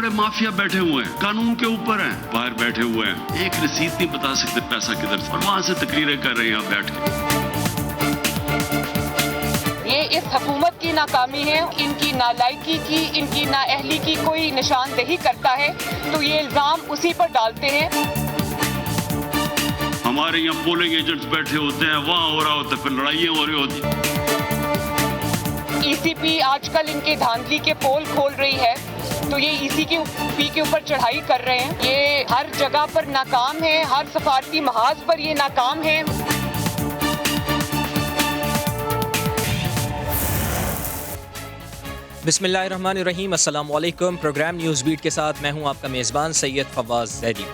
बड़े माफिया बैठे हुए हैं, कानून के ऊपर हैं, बाहर बैठे हुए हैं, एक रसीद नहीं बता सकते पैसा किधर से, और वहां से तकरीरें कर रहे हैं यहाँ बैठ के। ये इस हुकूमत की नाकामी है, इनकी नालायकी की, इनकी नाअहली की कोई निशानदेही करता है तो ये इल्जाम उसी पर डालते हैं। हमारे यहाँ पोलिंग एजेंट्स बैठे होते हैं, वहाँ हो रहा होता है, फिर लड़ाइयाँ हो रही होती। ईसीपी आजकल इनके धांधली के पोल खोल रही है तो ये ईसीपी के ऊपर चढ़ाई कर रहे हैं। ये हर जगह पर नाकाम है, हर सफारती महाज पर ये नाकाम है। बिस्मिल्लाहिर्रहमानिर्रहीम, अस्सलाम वालेकुम। प्रोग्राम न्यूज़ बीट के साथ मैं हूं आपका मेज़बान सैयद फवाज ज़ैदी।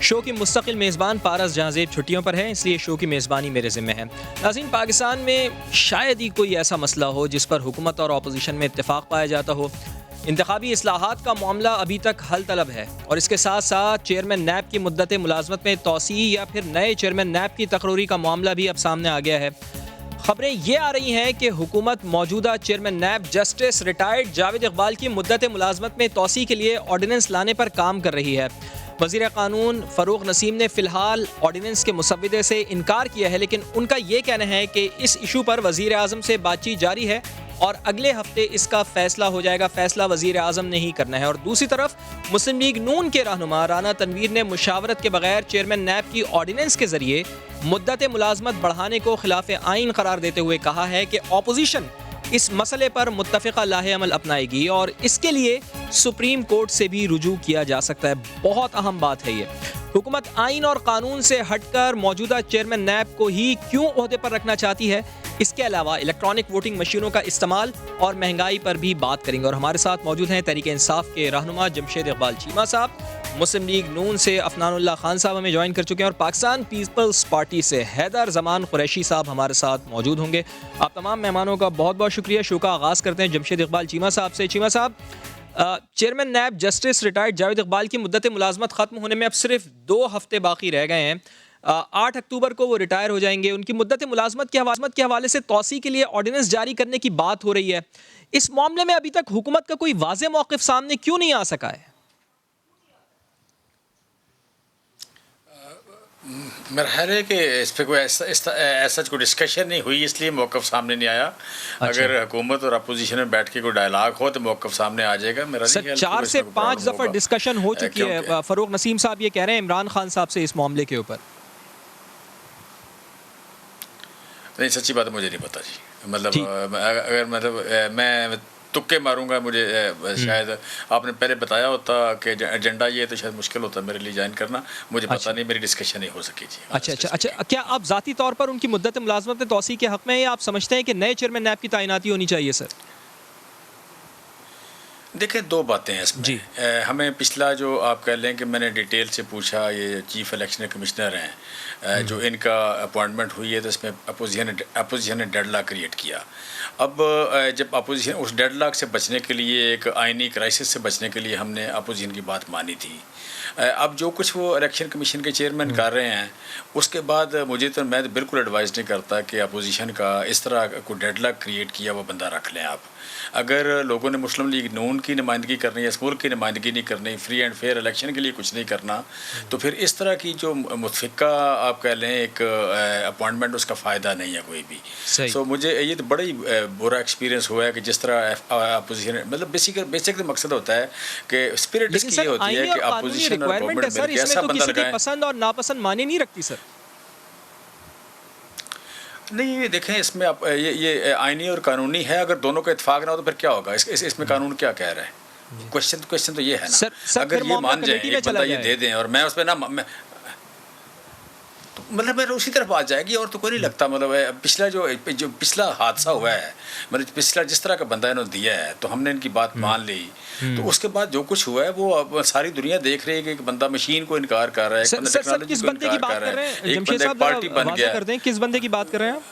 शो की मुस्तकिल मेज़बान पारस जहांज़ेब छुट्टियों पर है, इसलिए शो की मेज़बानी मेरे ज़िम्मे है। नाज़रीन, पाकिस्तान में शायद ही कोई ऐसा मसला हो जिस पर हुकूमत और अपोजिशन में इत्तेफाक पाया जाता हो। इंतखाबी इस्लाहात का मामला अभी तक हल तलब है और इसके साथ साथ चेयरमैन नैब की मुद्दत मुलाजमत में तोसी या फिर नए चेयरमैन नैब की तकर्री का मामला भी अब सामने आ गया है। खबरें ये आ रही हैं कि हुकूमत मौजूदा चेयरमैन नैब जस्टिस रिटायर्ड जावेद इकबाल की मुद्दत मुलाजमत में तोसी के लिए ऑर्डिनेंस लाने पर काम कर रही है। वज़ीर क़ानून फ़रूक नसीम ने फ़िलहाल ऑर्डिनेंस के मुसव्विदे से इनकार किया है, लेकिन उनका ये कहना है कि इस इशू पर वज़ीर आज़म से बातचीत जारी है और अगले हफ्ते इसका फ़ैसला हो जाएगा। फ़ैसला वज़ीर आज़म ने ही करना है। और दूसरी तरफ मुस्लिम लीग नून के रहनुमा राना तनवीर ने मुशावरत के बगैर चेयरमैन नैब की ऑर्डिनेंस के ज़रिए मुद्दत मुलाजमत बढ़ाने को खिलाफ आइन करार देते हुए कहा है कि अपोजिशन इस मसले पर मुत्तफ़िक़ा लाहे अमल अपनाएगी और इसके लिए सुप्रीम कोर्ट से भी रुजू किया जा सकता है। बहुत अहम बात है ये। हुकूमत आइन और कानून से हटकर मौजूदा चेयरमैन नैब को ही क्यों ओहदे पर रखना चाहती है, इसके अलावा इलेक्ट्रॉनिक वोटिंग मशीनों का इस्तेमाल और महंगाई पर भी बात करेंगे। और हमारे साथ मौजूद हैं तहरीक इंसाफ के रहनुमा जमशेद इकबाल चीमा साहब, मुस्लिम लीग नून से अफनानुल्लाह खान साहब हमें ज्वाइन कर चुके हैं और पाकिस्तान पीपल्स पार्टी से हैदर जमान कुरैशी साहब हमारे साथ मौजूद होंगे। आप तमाम मेहमानों का बहुत बहुत शुक्रिया। शो का आगाज़ करते हैं जमशेद इकबाल चीमा साहब से। चीमा साहब, चेयरमैन नैब जस्टिस रिटायर्ड जावेद इकबाल की मुद्दत मुलाजमत ख़त्म होने में अब सिर्फ 2 हफ्ते बाकी रह गए हैं। 8 अक्टूबर को वो रिटायर हो जाएंगे। उनकी मुद्दत मुलाजमत के हवाले से तौसी के लिए ऑर्डिनेंस जारी करने की बात हो रही है। इस मामले में अभी तक हुकूमत का कोई वाज़ेह मौक़िफ़ सामने क्यों नहीं आ सका है? मेरा ख्याल है कि इस पर कोई ऐसा कोई डिस्कशन नहीं हुई, इसलिए मौक़िफ़ सामने नहीं आया। अगर हुकूमत और अपोजिशन में बैठ के कोई डायलॉग हो तो मौक़िफ़ सामने आ जाएगा। मेरा सर 4 से 5 दफ़ा डिस्कशन हो चुकी है। फ़रूक नसीम साहब ये कह रहे हैं इमरान खान साहब से इस मामले के ऊपर। नहीं, सच्ची बात है, मुझे नहीं पता जी। मतलब अगर मैं तुक्के मारूंगा, मुझे शायद आपने पहले बताया होता कि एजेंडा ये तो शायद मुश्किल होता मेरे लिए ज्वाइन करना। मुझे पता नहीं, मेरी डिस्कशन नहीं हो सकी जी। अच्छा, क्या आप ज़ाती तौर पर उनकी मुद्दत मुलाजमत में तौसी के हक़ में हैं या आप समझते हैं कि नए चेयरमैन नैब की तैनाती होनी चाहिए? सर देखिए, 2 बातें हैं इसमें जी। हमें पिछला जो आप कह लें कि मैंने डिटेल से पूछा, ये चीफ इलेक्शन कमिश्नर हैं जो इनका अपॉइंटमेंट हुई है, तो इसमें अपोजिशन ने डेडलॉक क्रिएट किया। अब जब अपोजिशन उस डेडलॉक से बचने के लिए, एक आइनी क्राइसिस से बचने के लिए हमने अपोजिशन की बात मानी थी। अब जो कुछ वो इलेक्शन कमीशन के चेयरमैन कर रहे हैं, उसके बाद मैं तो बिल्कुल एडवाइस नहीं करता कि अपोजिशन का इस तरह कोई डेडलॉक क्रिएट किया वो बंदा रख लें आप। अगर लोगों ने मुस्लिम लीग नून की नुमाइंदगी करनी है, इस मुल्क की नुमाइंदगी नहीं करनी, फ्री एंड फेयर इलेक्शन के लिए कुछ नहीं करना, तो फिर इस तरह की जो मुतफ़िका आप कह लें एक अपॉइंटमेंट, उसका फ़ायदा नहीं है कोई भी। सो मुझे ये तो बड़ा ही बुरा एक्सपीरियंस हुआ है कि जिस तरह अपोजिशन, मतलब बेसिक मकसद होता है कि स्पिरिट इसकी ये होती है कि अपोजिशन और गवर्नमेंट मिलकर ऐसा बंदा लगाएं। पसंद और नापसंद माने नहीं रखती सर। नहीं, देखें, इसमें आप ये आइनी और कानूनी है। अगर दोनों का इत्तेफाक ना हो तो फिर क्या होगा? इसमें कानून क्या कह रहा है? क्वेश्चन तो ये है ना, अगर ये मान जाए एक बंदा ये दे दें और मैं उस पर ना मतलब मेरे उसी तरफ आ जाएगी और तो कोई नहीं लगता। मतलब पिछला जो पिछला हादसा हुआ है, मतलब पिछला जिस तरह का बंदा इन्होंने दिया है, तो हमने इनकी बात मान ली। तो उसके बाद जो कुछ हुआ है वो अब सारी दुनिया देख रही है कि एक बंदा मशीन को इनकार कर रहा है, एक बंदा टेक्नोलॉजी को इनकार कर रहा है, एक बंदा पार्टी बन गया। किस बंदे की बात कर रहे हैं आप?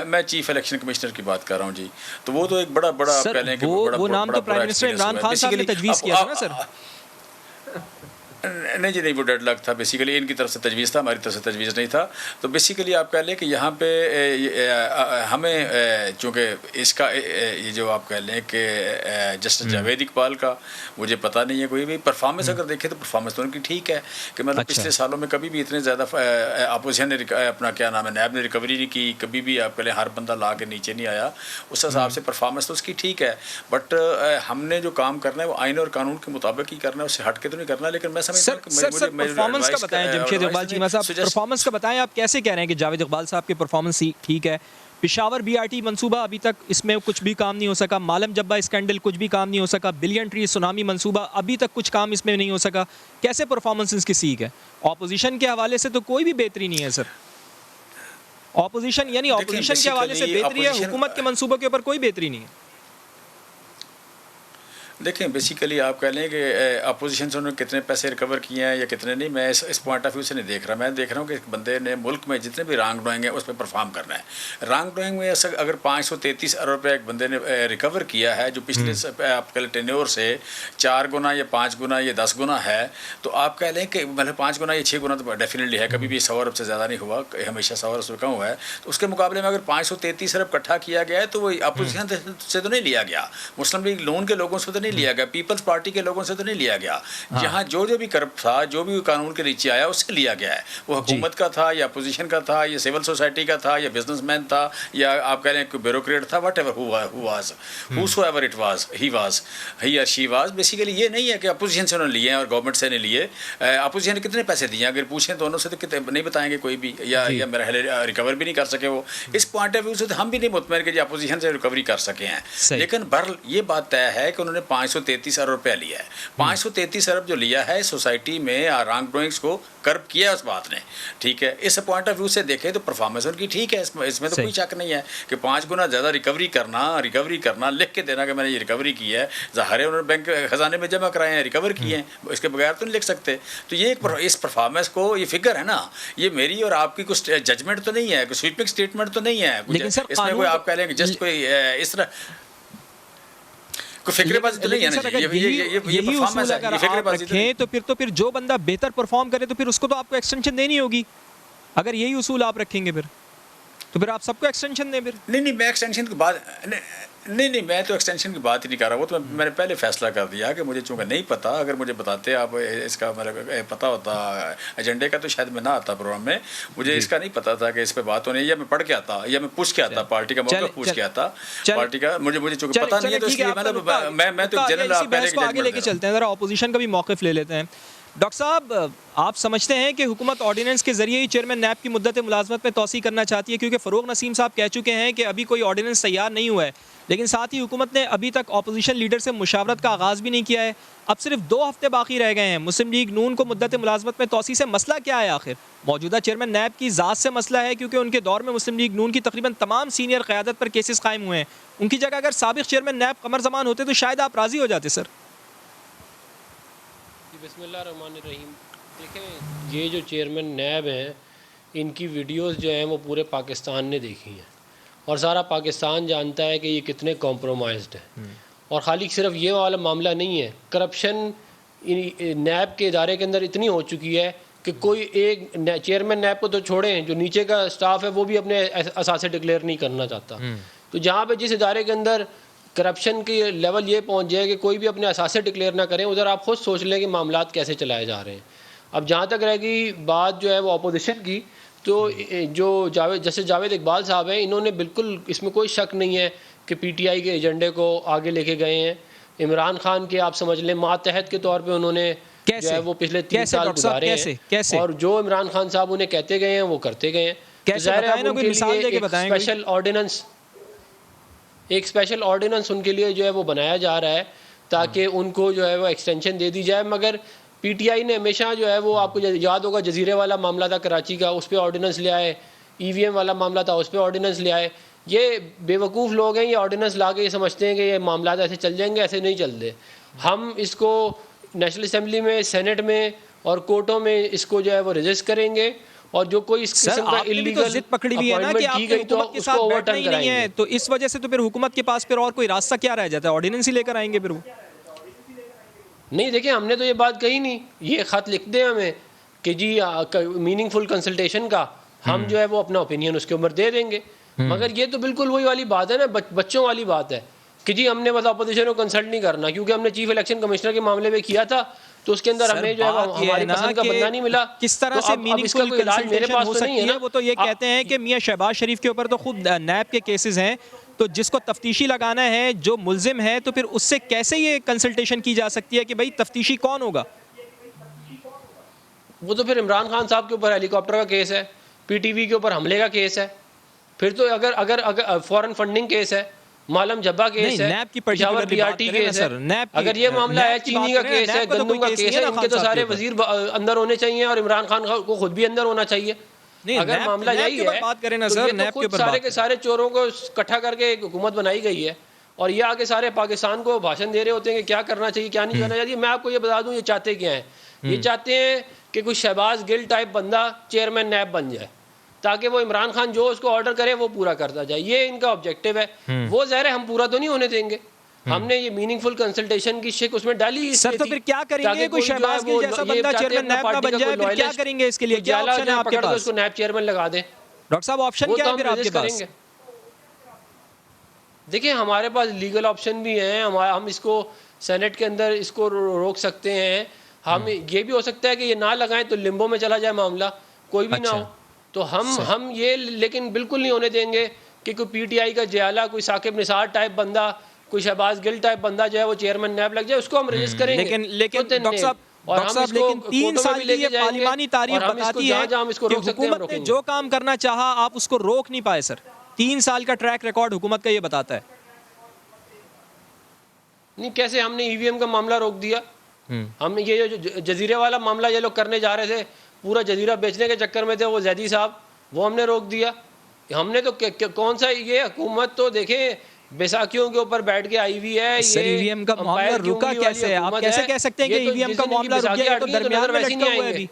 मैं चीफ इलेक्शन कमिश्नर की बात कर रहा हूँ जी। तो वो तो एक बड़ा कह लें कि वो नाम तो प्राइम मिनिस्टर इमरान खान साहब ने तजवीज़ किया था ना सर। नहीं जी, नहीं, वो डेडलॉक था बेसिकली, इनकी तरफ से तजवीज़ था, हमारी तरफ से तजवीज़ नहीं था। तो बेसिकली आप कह लें कि यहाँ पे हमें चूँकि इसका ये जो आप कह लें कि जस्टिस जावेद इकबाल का मुझे पता नहीं है कोई भी परफॉर्मेंस, अगर देखें तो परफॉर्मेंस तो उनकी ठीक है कि मतलब पिछले सालों में कभी भी इतने ज़्यादा अपोजिशन ने अपना क्या नाम है नैब ने रिकवरी नहीं की, कभी भी आप कह लें हर बंदा ला के नीचे नहीं आया, उस हिसाब से परफॉर्मेंस तो उसकी ठीक है। बट हमने जो काम करना है वो आइन और कानून के मुताबिक ही करना है, उससे हट के तो नहीं करना। लेकिन मैं सर परफॉर्मेंस का बताएं जमशेद इकबाल चीमा साहब, परफॉर्मेंस का बताएं, आप कैसे कह रहे हैं कि जावेद इकबाल साहब की परफॉर्मेंस ठीक है? पिशावर बीआरटी मंसूबा अभी तक इसमें कुछ भी काम नहीं हो सका, मालम जब्बा स्कैंडल कुछ भी काम नहीं हो सका, बिलियन ट्री सुनामी मंसूबा अभी तक कुछ काम इसमें नहीं हो सका, कैसे परफॉर्मेंस इसकी सीख है? ऑपोजिशन के हवाले से तो कोई भी बेहतरी नहीं है सर, ऑपोजिशन यानी ऑपोजिशन के हवाले से बेहतरी है, हुकूमत के मंसूबों के ऊपर कोई बेहतरी नहीं है। देखें बेसिकली आप कह लें कि अपोजिशन से उन्होंने कितने पैसे रिकवर किए हैं या कितने नहीं, मैं इस पॉइंट ऑफ व्यू से नहीं देख रहा। मैं देख रहा हूँ कि एक बंदे ने मुल्क में जितने भी रॉन्ग डूइंग है उस पर परफॉर्म करना है। रॉन्ग डूइंग में अगर 533 अरब रुपये एक बंदे ने रिकवर किया है, जो पिछले आप कह लें टेन्योर से 4 गुना या 5 गुना या 10 गुना है, तो आप कह लें कि मतलब 5 गुना या 6 गुना तो डेफिनेटली है, कभी भी 100 अरब से ज़्यादा नहीं हुआ, हमेशा 100 अरब से कम हुआ है। तो उसके मुकाबले में अगर 533 अरब इकट्ठा किया गया है तो वो अपोजिशन से तो नहीं लिया गया, मुस्लिम लीग नून के लोगों से तो नहीं लिया गया, पीपल्स पार्टी के लोगों से तो नहीं लिया गया। जहां जो भी करप्ट था, जो भी कानून के नीचे आया उससे लिया गया है, वो हुकूमत का था या अपोजिशन का था या सिविल सोसाइटी का था या बिजनेसमैन था या आप कह रहे हैं कोई ब्यूरोक्रेट था, whatever whoever it was, he और शी वाज। बेसिकली ये नहीं है कि अपोजिशन से उन्होंने लिए हैं और गवर्नमेंट से नहीं लिए। अपोजिशन ने कितने पैसे दिए अगर पूछें दोनों से तो कितने नहीं बताएंगे कोई भी, या मेरा रिकवर भी नहीं कर सके वो। इस पॉइंट ऑफ व्यू से तो हम भी नहीं मुतमईन कि अपोजिशन से रिकवरी कर सके हैं। लेकिन बहरहाल ये बात तय है कि उन्होंने 533 अरब रुपया लिया है। 533 अरब जो लिया है सोसाइटी में रॉन्ग डूइंग्स को कर्ब किया है उस बात ने, ठीक है। इस पॉइंट ऑफ व्यू से देखें तो परफॉर्मेंस उनकी ठीक है, इसमें तो कोई शक नहीं है कि 5 गुना ज़्यादा रिकवरी करना लिख के देना कि मैंने ये रिकवरी की है, ज़ाहिर है उन्होंने बैंक खजाने में जमा कराए हैं, रिकवर किए हैं, इसके बगैर तो नहीं लिख सकते। तो ये इस परफॉर्मेंस को ये फिगर है ना, ये मेरी और आपकी कुछ जजमेंट तो नहीं है, कोई स्वीपिंग स्टेटमेंट तो नहीं है, इसमें कोई आप कह लेंगे जस्ट कोई इस तरह फिक्रबाजी तो नहीं है ना। ये परफॉर्मेंस है, ये फिक्रबाजी तो फिर जो बंदा बेहतर परफॉर्म करे तो फिर उसको तो आपको एक्सटेंशन देनी होगी। अगर यही उसूल आप रखेंगे तो फिर आप सबको एक्सटेंशन दें फिर। नहीं, मैं एक्सटेंशन की बात नहीं, मैं तो एक्सटेंशन की बात ही नहीं कर रहा। वो तो मैंने पहले फैसला कर दिया कि मुझे चूँकि नहीं पता, अगर मुझे बताते आप इसका मतलब पता होता एजेंडे का तो शायद मैं ना आता प्रोग्राम में। मुझे इसका नहीं पता था कि इस पर बात होनी, या मैं पढ़ के आता या मैं पूछ के आता, पार्टी का मौका पूछ के आता, पार्टी का मुझे चूँकि पता नहीं है तो इसलिए मैं तो जनरल आगे लेके चलते हैं, ज़रा ऑपोजिशन का भी मौक़िफ़ ले लेते हैं। डॉक्टर साहब, आप समझते हैं कि हुकूमत ऑर्डिनेंस के ज़रिए ही चेयरमैन नैब की मुद्दत मुलाजमत में तोसी करना चाहती है, क्योंकि फ़रूग नसीम साहब कह चुके हैं कि अभी कोई ऑर्डिनेंस तैयार नहीं हुआ है, लेकिन साथ ही हुकूमत ने अभी तक अपोजिशन लीडर से मुशावरत का आगाज़ भी नहीं किया है। अब सिर्फ 2 हफ्ते बाकी रह गए हैं। मुस्लिम लीग नून को मुद्दत मुलाजमत में तोसी से मसला क्या है? आखिर मौजूदा चेयरमैन नैब की ज़ात से मसला है, क्योंकि उनके दौर में मुस्लिम लीग नून की तकरीबन तमाम सीनियर क़यादत पर केसेस कायम हुए हैं। उनकी जगह अगर साबिक़ चेयरमैन नैब कमर ज़मान होते तो शायद आप राज़ी हो जाते। सर बिस्मिल्लाहिर्रहमानिर्रहीम। देखें, ये जो चेयरमैन नैब हैं, इनकी वीडियोस जो हैं वो पूरे पाकिस्तान ने देखी हैं और सारा पाकिस्तान जानता है कि ये कितने कॉम्प्रोमाइज्ड हैं। और ख़ाली सिर्फ ये वाला मामला नहीं है, करप्शन नैब के इदारे के अंदर इतनी हो चुकी है कि कोई एक चेयरमैन नैब को तो छोड़ें, जो नीचे का स्टाफ है वो भी अपने असासे डिक्लेयर नहीं करना चाहता। तो जहाँ पे जिस इदारे के अंदर करप्शन की लेवल ये पहुँच जाए कि कोई भी अपने असासे डिक्लेयर ना करें, उधर आप खुद सोच लें कि मामलात कैसे चलाए जा रहे हैं। अब जहाँ तक रहेगी बात जो है वो अपोजिशन की, तो जो जावेद इकबाल साहब हैं, इन्होंने बिल्कुल इसमें कोई शक नहीं है कि पीटीआई के एजेंडे को आगे लेके गए हैं। इमरान खान के आप समझ लें मातहत के तौर पे उन्होंने जो है वो पिछले 3 साल गुजारे हैं, और जो इमरान खान साहब उन्हें कहते गए हैं वो करते गए हैं। एक स्पेशल ऑर्डिनेंस उनके लिए जो है वो बनाया जा रहा है ताकि उनको जो है वो एक्सटेंशन दे दी जाए। मगर पीटीआई ने हमेशा जो है वो, आपको याद होगा जजीरे वाला मामला था कराची का, उस पर ऑर्डिनेंस ले आए, ईवीएम वाला मामला था उस पर ऑर्डिनेंस ले आए। ये बेवकूफ़ लोग हैं, ये ऑर्डिनेंस ला के ये समझते हैं कि ये मामला ऐसे चल जाएंगे, ऐसे नहीं चलते। हम इसको नेशनल असम्बली में, सेनेट में और कोर्टों में इसको जो है वो रजिस्ट करेंगे, और जो कोई इस किस्म का इल्लीगल जिद पकड़ी हुई है ना कि आपने हुकूमत के साथ बैठना ही नहीं है, तो इस वजह से तो फिर हुकूमत के पास फिर और कोई रास्ता क्या रह जाता है? ऑर्डिनेंस ही लेकर आएंगे फिर वो। नहीं, देखिए हमने तो ये बात कही नहीं, ये ख़त लिख दें हमें कि जी मीनिंगफुल कंसल्टेशन का हम जो है वो अपना ओपिनियन उसके ऊपर दे देंगे। मगर ये तो बिल्कुल वही वाली बात है ना, बच्चों वाली बात है कि जी हमने मतलब अपोजिशन को कंसल्ट नहीं करना, क्योंकि हमने चीफ इलेक्शन कमिश्नर के मामले में किया था तो उसके अंदर हमें जो है हमारी पसंद का बंदा नहीं मिला। किस तरह से मीनिंगफुल कंसल्टेशन हो सकती है? वो तो ये कहते हैं कि मियां शहबाज शरीफ के ऊपर तो खुद नैब के केसेस हैं, तो जिसको तफ्तीशी लगाना है, जो मुल्जिम है, तो फिर उससे कैसे ये कंसल्टेशन की जा सकती है कि भाई तफ्तीशी कौन होगा? वो तो फिर इमरान खान साहब के ऊपर हेलीकॉप्टर का केस है, पीटीवी के ऊपर हमले का केस है, फिर तो अगर अगर अगर फॉरेन फंडिंग केस है, मालम जब्बा केस है, नैब की पेशावर पीआरटी केस है, अगर ये मामला है, चीनी का केस है, गंदम का केस है, इनके तो सारे वजीर अंदर होने चाहिए और इमरान खान को खुद भी अंदर होना चाहिए। अगर मामला यही है बात करें ना तो सर, ये तो खुद सारे के सारे चोरों को इकट्ठा करके एक हुकूमत बनाई गई है और ये आगे सारे पाकिस्तान को भाषण दे रहे होते हैं कि क्या करना चाहिए क्या नहीं करना चाहिए। मैं आपको ये बता दूं ये चाहते क्या हैं, ये चाहते हैं कि कोई शहबाज गिल टाइप बंदा चेयरमैन नैब बन जाए ताकि वो इमरान खान जो उसको ऑर्डर करे वो पूरा करता जाए, ये इनका ऑब्जेक्टिव है। वो ज़ाहिर है हम पूरा तो नहीं होने देंगे, हमने ये मीनिंगफुल कंसल्टेशन की शिक उसमें डाली सर, तो फिर क्या करेंगे? कोई शहबाज गिल जैसा बंदा चेयरमैन नैब का बन जाए, फिर क्या करेंगे? इसके लिए क्या ऑप्शन है आपके पास? उसको नैब चेयरमैन लगा दें। डॉक्टर साहब ऑप्शन क्या है फिर आपके पास? देखिए हमारे पास लीगल ऑप्शन भी हैं, हम इसको सेनेट के अंदर इसको रोक सकते हैं, हम ये भी हो सकता है कि ये ना लगाएं तो लिम्बो में चला जाए मामला, कोई भी ना हो, तो हम ये लेकिन बिल्कुल नहीं होने देंगे कि कोई पीटीआई का जयाला, कोई साकिब निसार टाइप बंदा, कोई शहबाज गिल टाइप बंदा जो है वो चेयरमैन नैब लग जाए, उसको हम रजिस्टर करेंगे। लेकिन डॉक्टर साहब लेकिन 3 साल की ये पार्लिमानी तारीख बताती है कि हुकूमत ने जो काम करना चाहा आप उसको रोक नहीं पाए सर। 3 साल का ट्रैक रिकॉर्ड हुकूमत का ये बताता है। नहीं, कैसे हमने ईवीएम का मामला रोक दिया, हम ये जो जजीरे वाला मामला ये लोग करने जा रहे थे, पूरा जजीरा बेचने के चक्कर में थे वो जैदी साहब, वो हमने रोक दिया। हमने तो कौन सा, ये हुकूमत तो देखें बैसाखियों के ऊपर बैठ के आई हुई है। सर ईवीएम का मामला रुका कैसे है? आप कैसे कह सकते हैं कि ईवीएम का मामला रुक गया? तो दरमियान में लटका हुआ है अभी।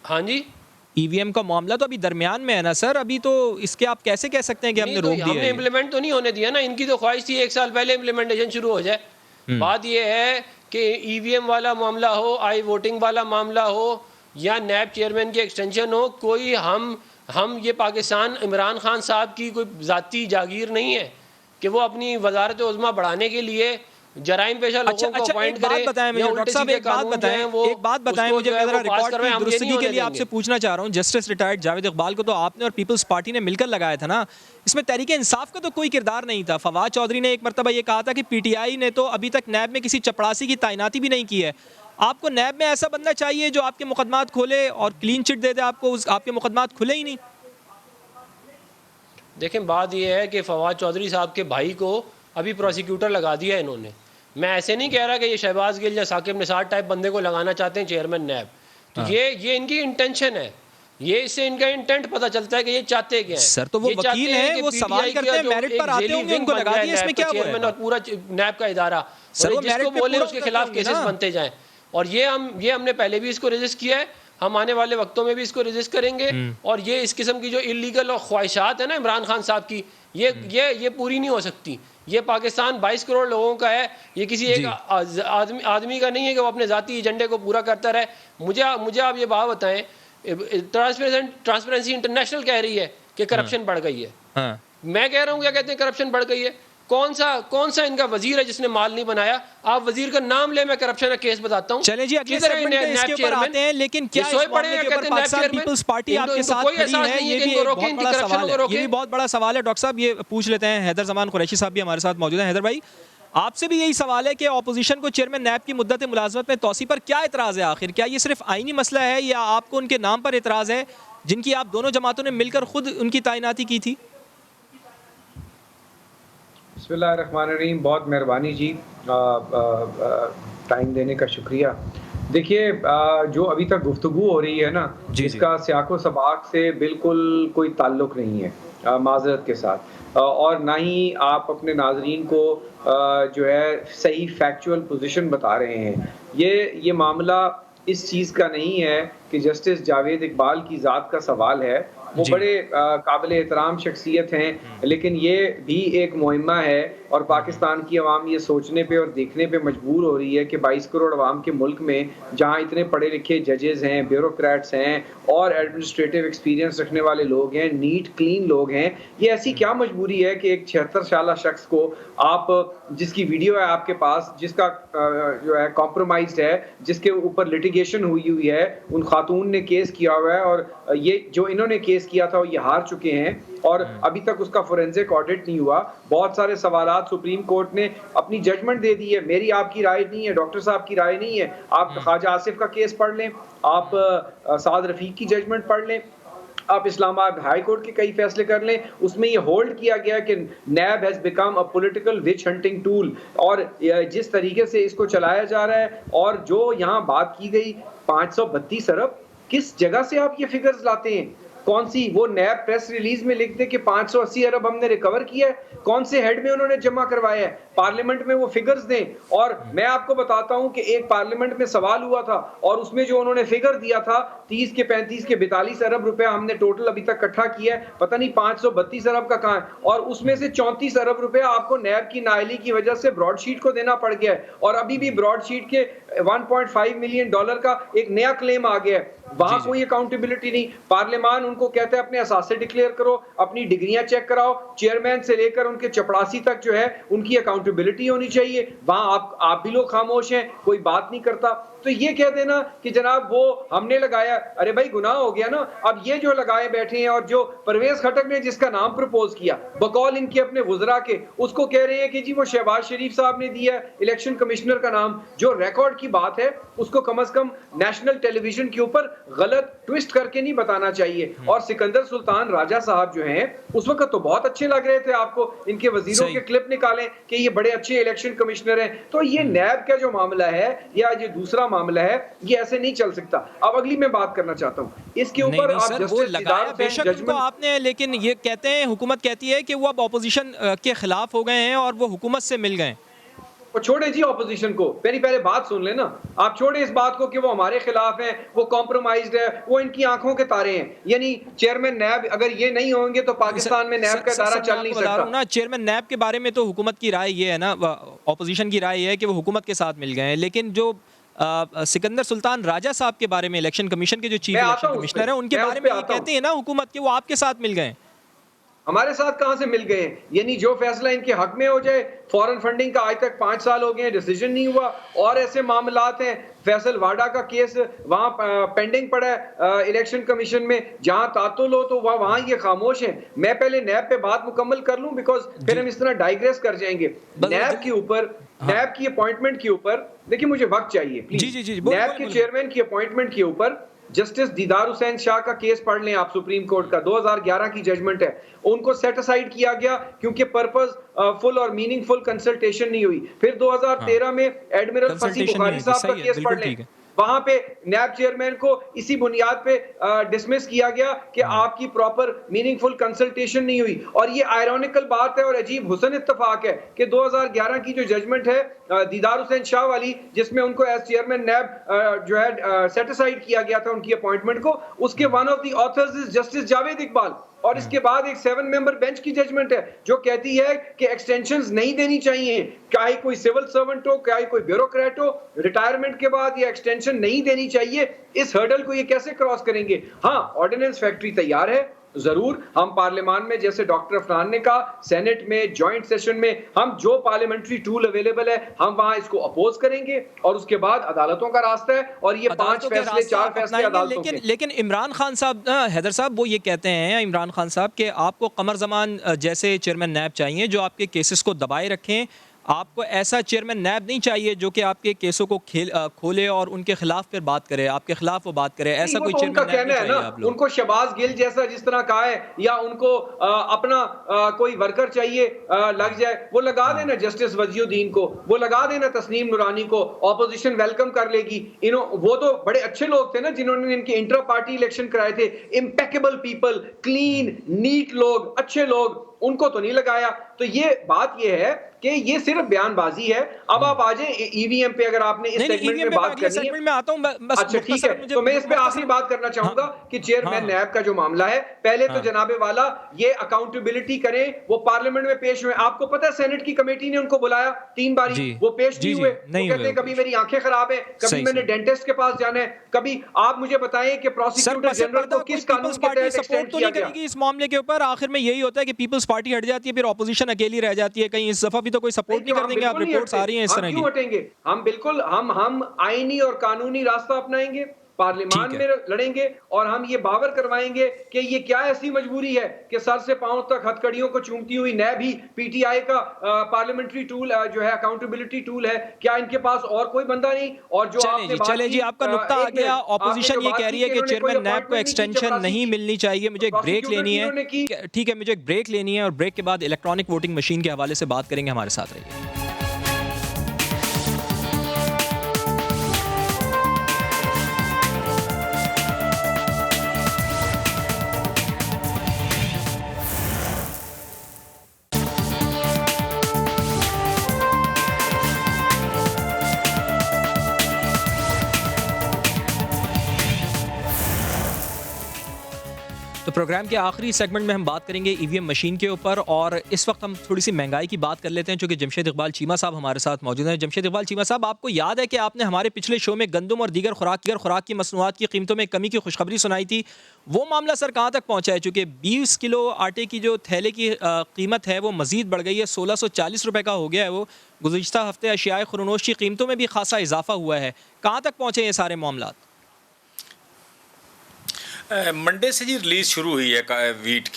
हाँ जी, ईवीएम का मामला तो अभी दरमियान में है ना सर, अभी तो इसके आप कैसे कह सकते हैं कि हमने रोक दिया? हमने इम्प्लीमेंट तो नहीं होने दिया ना, इनकी तो ख्वाहिश थी 1 साल पहले इम्प्लीमेंटेशन शुरू हो जाए। बात ये है कि ईवीएम वाला मामला हो, आई वोटिंग वाला मामला हो या नैब चेयरमैन की एक्सटेंशन हो, कोई हम ये पाकिस्तान इमरान खान साहब की कोई ज़ाती जागीर नहीं है कि वो अपनी वजारत उज़्मा बढ़ाने के लिए जराइम पेशा लोगों को अपॉइंट करे। डॉक्टर साहब एक बात बताएं मुझे, मैं जरा रिकॉर्ड की दुरुस्तगी के लिए आपसे पूछना चाह रहा हूं। जस्टिस रिटायर्ड जावेद इकबाल को तो आपने और पीपल्स पार्टी ने मिलकर लगाया था ना, इसमें तहरीक इंसाफ का तो कोई किरदार नहीं था। फवाद चौधरी ने एक मरतबा ये कहा था कि पीटीआई ने तो अभी तक नैब में किसी चपड़ासी की तैनाती भी नहीं की है। आपको नैब में ऐसा बंदा चाहिए जो आपके मुकदमात खोले और क्लीन चिट दे दे आपको, आपके मुकदमात खुले ही नहीं। देखें बात यह है कि फवाद चौधरी साहब के भाई को अभी प्रोसिक्यूटर लगा दिया इन्होंने। मैं ऐसे नहीं कह रहा कि ये शहबाज गिल या साकिब निसार टाइप बंदे को लगाना चाहते हैं चेयरमैन नैब, तो ये इनकी इंटेंशन है, ये इससे इनका इंटेंट पता चलता है कि ये चाहते क्या है। सर तो वो वकील हैं, वो सवाल करते हैं, मेरिट पर आते होंगे, उनको लगा दिया, इसमें क्या हुआ? चेयरमैन और पूरा नैब का इदारा, जिसको बोले उसके खिलाफ केसेस बनते जाएं। और ये हमने पहले भी इसको रजिस्टर किया है, हम आने वाले वक्तों में भी इसको रजिस्टर करेंगे। और ये इस किस्म की जो इलीगल और ख्वाहिशात है ना इमरान खान साहब की, ये पूरी नहीं हो सकती। ये पाकिस्तान 22 करोड़ लोगों का है, ये किसी एक आदमी का नहीं है कि वो अपने ज़ाती एजेंडे को पूरा करता रहे। मुझे आप ये बात बताएं, ट्रांसपेरेंसी इंटरनेशनल कह रही है कि करप्शन बढ़ गई है। मैं कह रहा हूँ क्या कहते हैं करप्शन बढ़ गई है? कौन सा इनका वजीर है जिसने माल नहीं बनाया? आप वजीर का नाम ले, मैं करप्शन का केस बताता हूँ। चले जी अगले सेगमेंट में इसके ऊपर आते हैं, लेकिन क्या इस मामले के ऊपर पाकिस्तान पीपल्स पार्टी आपके साथ खड़ी है? ये भी बहुत बड़ा सवाल है, ये भी बहुत बड़ा सवाल है। डॉक्टर साहब ये पूछ लेते हैं, हैदर जमान कुरैशी साहब भी हमारे साथ मौजूद हैं। हैदर भाई आपसे भी यही सवाल है कि अपोजिशन को चेयरमैन नैब की मुद्दत मुलाजमत में तौसी पर क्या इतराज़ है आखिर? क्या ये सिर्फ आईनी मसला है या आपको उनके नाम पर इतराज़ है जिनकी आप दोनों जमातों ने मिलकर खुद उनकी तैनाती की थी? बिस्मिल्लाहिर्रहमानिर्रहीम, बहुत मेहरबानी जी, टाइम देने का शुक्रिया। देखिए जो अभी तक गुफ्तगू हो रही है ना, इसका सियाको सबाक से बिल्कुल कोई ताल्लुक़ नहीं है, माज़रत के साथ, और ना ही आप अपने नाज़रीन को जो है सही फैक्चुअल पोजीशन बता रहे हैं। ये मामला इस चीज़ का नहीं है कि जस्टिस जावेद इकबाल की ज़ात का सवाल है, वो बड़े काबिल एहतराम शख्सियत हैं, लेकिन ये भी एक मुहिम्मा है और पाकिस्तान की अवाम ये सोचने पे और देखने पे मजबूर हो रही है कि 22 करोड़ अवाम के मुल्क में जहाँ इतने पढ़े लिखे जजेस हैं, ब्यूरोक्रेट्स हैं और एडमिनिस्ट्रेटिव एक्सपीरियंस रखने वाले लोग हैं, नीट क्लीन लोग हैं, ये ऐसी क्या मजबूरी है कि एक 76 साल शख्स को आप, जिसकी वीडियो है आपके पास, जिसका जो है कॉम्प्रोमाइज्ड है, जिसके ऊपर लिटिगेशन हुई है, उन खातून ने केस किया हुआ है और ये जो इन्होंने केस किया था वो ये हार चुके हैं और अभी तक उसका फोरेंसिक ऑडिट नहीं हुआ। बहुत सारे सवालात सुप्रीम कोर्ट ने अपनी जजमेंट दे दी है, मेरी आपकी राय नहीं है, डॉक्टर साहब की राय नहीं है। आप ख्वाजा आसिफ का केस पढ़ लें, आप साद रफीक की जजमेंट पढ़ लें, आप इस्लामाबाद हाई कोर्ट के कई फैसले कर लें, उसमें ये होल्ड किया गया कि NAB has become a political witch hunting tool और जिस तरीके से इसको चलाया जा रहा है और जो यहाँ बात की गई 532 अरब, किस जगह से आप ये फिगर्स लाते हैं? कौन सी वो नैब प्रेस रिलीज में लिख दे कि 580 अरब हमने रिकवर किया है? कौन से हेड में उन्होंने जमा करवाया है? पार्लियामेंट में वो फिगर्स दें। और मैं आपको बताता हूं कि एक पार्लियामेंट में सवाल हुआ था और उसमें जो उन्होंने फिगर दिया था 30 के 35 के 42 अरब रुपया हमने टोटल अभी तक इकट्ठा किया है, पता नहीं 532 अरब का कहां है, और उसमें से 34 अरब रुपया आपको नैब की नाअहली की वजह से ब्रॉडशीट को देना पड़ गया है और अभी भी ब्रॉडशीट के 1.5 मिलियन डॉलर का एक नया क्लेम आ गया है। वहां कोई अकाउंटेबिलिटी नहीं। पार्लियामान उनको कहता है अपने असासे डिक्लेयर करो, अपनी डिग्रियां चेक कराओ, चेयरमैन से लेकर उनके चपड़ासी तक जो है उनकी अकाउंटेबिलिटी होनी चाहिए। वहां आप भी लोग खामोश हैं, कोई बात नहीं करता। तो ये कह देना कि जनाब वो हमने लगाया, अरे भाई गुनाह हो गया ना। अब ये जो लगाए बैठे हैं और जो परवेज खटक ने जिसका नाम प्रपोज किया बकौल इनके अपने वुजरा के, उसको कह रहे हैं कि जी वो शहबाज शरीफ साहब ने दिया इलेक्शन कमिश्नर का नाम, जो रिकॉर्ड की बात है उसको कम से कम नेशनल टेलीविजन के ऊपर गलत ट्विस्ट करके नहीं बताना चाहिए। और सिकंदर सुल्तान राजा साहब जो हैं उस वक्त तो बहुत अच्छे लग रहे थे आपको, इनके वजीरों के क्लिप निकालें कि ये बड़े अच्छे इलेक्शन कमिश्नर हैं। तो ये नैब का जो मामला है या ये दूसरा मामला है, ये ऐसे नहीं चल सकता। अब अगली मैं बात करना चाहता हूँ इसके ऊपर। आप जस्टिस दीदार हुसैन जजमेंट आपने, लेकिन ये कहते हैं, हुकूमत कहती है कि वो अब ऑपोजिशन के खिलाफ हो गए हैं और वो हुकूमत से मिल गए। वो छोड़े जी ऑपोजिशन को, मेरी पहले बात सुन लेना। आप छोड़े इस बात को कि वो हमारे खिलाफ हैं, वो कॉम्प्रोमाइज्ड है, वो इनकी आंखों के तारे हैं। यानी चेयरमैन नैब अगर ये नहीं होंगे तो पाकिस्तान में नैब का इदारा चल नहीं सकता ना। चेयरमैन नैब के बारे में तो हुकूमत की राय ये है ना, ऑपोजिशन की राय ये है कि वो हुकूमत के साथ मिल गए हैं, लेकिन जो सिकंदर सुल्तान राजा साहब के बारे में, इलेक्शन कमीशन के जो चीफ इलेक्शन कमिश्नर है, उनके बारे में ये कहते हैं ना हुकूमत के वो आपके साथ मिल गए। हमारे साथ कहां से मिल गए हैं? यानी जो फैसला इनके हक में हो जाए, फॉरेन फंडिंग का आज तक 5 साल हो गए, डिसीजन नहीं हुआ, और ऐसे मामलात हैं, फैसल वाडा का केस वहां पेंडिंग पड़ा है इलेक्शन कमीशन में, जहां तातुल हो तो वहां ये खामोश है। मैं पहले नैब पे बात मुकम्मल कर लूं, बिकॉज फिर हम इस तरह डाइग्रेस कर जाएंगे। नैब के ऊपर, नैब की अपॉइंटमेंट के ऊपर, देखिए मुझे वक्त चाहिए प्लीज। नैब के चेयरमैन की अपॉइंटमेंट के ऊपर जस्टिस दीदार हुसैन शाह का केस पढ़ लें आप, सुप्रीम कोर्ट का 2011 की जजमेंट है। उनको सेट असाइड किया गया क्योंकि पर्पस फुल और मीनिंगफुल कंसल्टेशन नहीं हुई। फिर 2013 में एडमिरल फसी बुखारी साहब का केस पढ़ लें, वहां पे नैब चेयरमैन को इसी बुनियाद पे डिसमिस किया गया कि आपकी प्रॉपर मीनिंगफुल कंसल्टेशन नहीं हुई। और ये आयरॉनिकल बात है और अजीब हुसन इत्तेफाक है कि 2011 की जो जजमेंट है दीदार हुसैन शाह वाली, जिसमें उनको एज चेयरमैन नैब जो है सेट असाइड किया गया था उनकी अपॉइंटमेंट को, उसके one of the author's is justice Javed Iqbal. और इसके बाद एक 7 मेंबर बेंच की जजमेंट है जो कहती है कि एक्सटेंशंस नहीं देनी चाहिए, चाहे कोई सिविल सर्वेंट हो, चाहे कोई ब्यूरोक्रेट हो, रिटायरमेंट के बाद ये एक्सटेंशन नहीं देनी चाहिए। इस हर्डल को ये कैसे क्रॉस करेंगे? हाँ, ऑर्डिनेंस फैक्ट्री तैयार है जरूर, हम पार्लियामान में जैसे डॉक्टर अफनान ने कहा, सेनेट में, जॉइंट सेशन में, हम जो पार्लियामेंट्री टूल अवेलेबल है हम वहां इसको अपोज करेंगे और उसके बाद अदालतों का रास्ता है और ये 5 फैसले 4 फैसले अदालतों के। लेकिन इमरान खान साहब, हैदर साहब, वो ये कहते हैं, इमरान खान साहब, कि आपको कमर जमान जैसे चेयरमैन नैब चाहिए जो आपके केसेस को दबाए रखें। आपको ऐसा चेयरमैन नैब नहीं चाहिए जो कि आपके केसों को खोले और उनके खिलाफ फिर बात करे, आपके खिलाफ वो बात करे। ऐसा कोई चेयरमैन नैब नहीं चाहिए आप लोग। उनको शहबाज गिल जैसा जिस तरह कहा है, या उनको अपना कोई वर्कर चाहिए लग जाए, वो लगा देना जस्टिस वजीउद्दीन को, वो लगा देना तस्नीम नूरानी को, ऑपोजिशन वेलकम कर लेगी। वो तो बड़े अच्छे लोग थे ना जिन्होंने इनके इंट्रा पार्टी इलेक्शन कराए थे, इम्पेकेबल पीपल, क्लीन नीट लोग, अच्छे लोग, उनको तो नहीं लगाया। तो ये बात ये है कि ये सिर्फ बयानबाजी है। अब आप आ जाए ईवीएम पे, अगर आपने इस सेगमेंट में बात करनी है। में आता हूं, बस अच्छा ठीक है, तो मैं इस पे आखिरी बात करना चाहूंगा कि चेयरमैन नैब का जो मामला है, पहले तो जनाबे वाला ये अकाउंटेबिलिटी करें, वो पार्लियामेंट में पेश हुए। आपको पता है सेनेट की कमेटी ने उनको बुलाया 3 बारी, वो पेश नहीं हुए। वो कहते हैं कभी मेरी आंखें खराब है, कभी मैंने डेंटिस्ट के पास जाना है, कभी आप मुझे बताएं कि प्रोसिक्यूटर जनरल को किस कानून के तहत एक्सटेंड किया गया। इस मामले के ऊपर आखिर में यही होता है कि पीपल्स पार्टी हट जाती है, फिर ऑपोजिशन अकेली रह जाती है। कहीं इस दफा भी तो कोई सपोर्ट नहीं कर देंगे आप? रिपोर्ट्स आ रही हैं इस तरह की। हम क्यों हटेंगे? हम बिल्कुल हम आईनी और कानूनी रास्ता अपनाएंगे, पार्लियामान में लड़ेंगे और हम ये बावर करवाएंगे कि ये क्या ऐसी मजबूरी है कि सर से पांव तक हथकड़ियों को चूमती हुई नैब ही पीटीआई का पार्लियामेंट्री टूल जो है, अकाउंटेबिलिटी टूल है। क्या इनके पास और कोई बंदा नहीं? और जो चले जी, आपका नुक्ता आ गया। ऑपोजिशन ये कह रही है कि चेयरमैन नैब को एक्सटेंशन नहीं मिलनी चाहिए। मुझे एक ब्रेक लेनी है, ठीक है, मुझे एक ब्रेक लेनी है और ब्रेक के बाद इलेक्ट्रॉनिक वोटिंग मशीन के हवाले से बात करेंगे। हमारे साथ रहिए। तो प्रोग्राम के आखिरी सेगमेंट में हम बात करेंगे ईवीएम मशीन के ऊपर, और इस वक्त हम थोड़ी सी महंगाई की बात कर लेते हैं, चूँकि जमशेद इकबाल चीमा साहब हमारे साथ मौजूद हैं। जमशेद इकबाल चीमा साहब, आपको याद है कि आपने हमारे पिछले शो में गंदम और दीगर खुराक की मसनूआत की कीमतों में कमी की खुशखबरी सुनाई थी। वो मामला सर कहाँ तक पहुँचा है? चूँकि 20 किलो आटे की जो थैले की कीमत है वो मज़ीद बढ़ गई है, 1640 रुपये का हो गया है वो। गुज़िश्ता हफ्ते अशियाए खुरनोश की कीमतों में भी खासा इजाफा हुआ है। कहाँ तक पहुँचे ये सारे मामला? मंडे से जी रिलीज़ शुरू हुई है वीट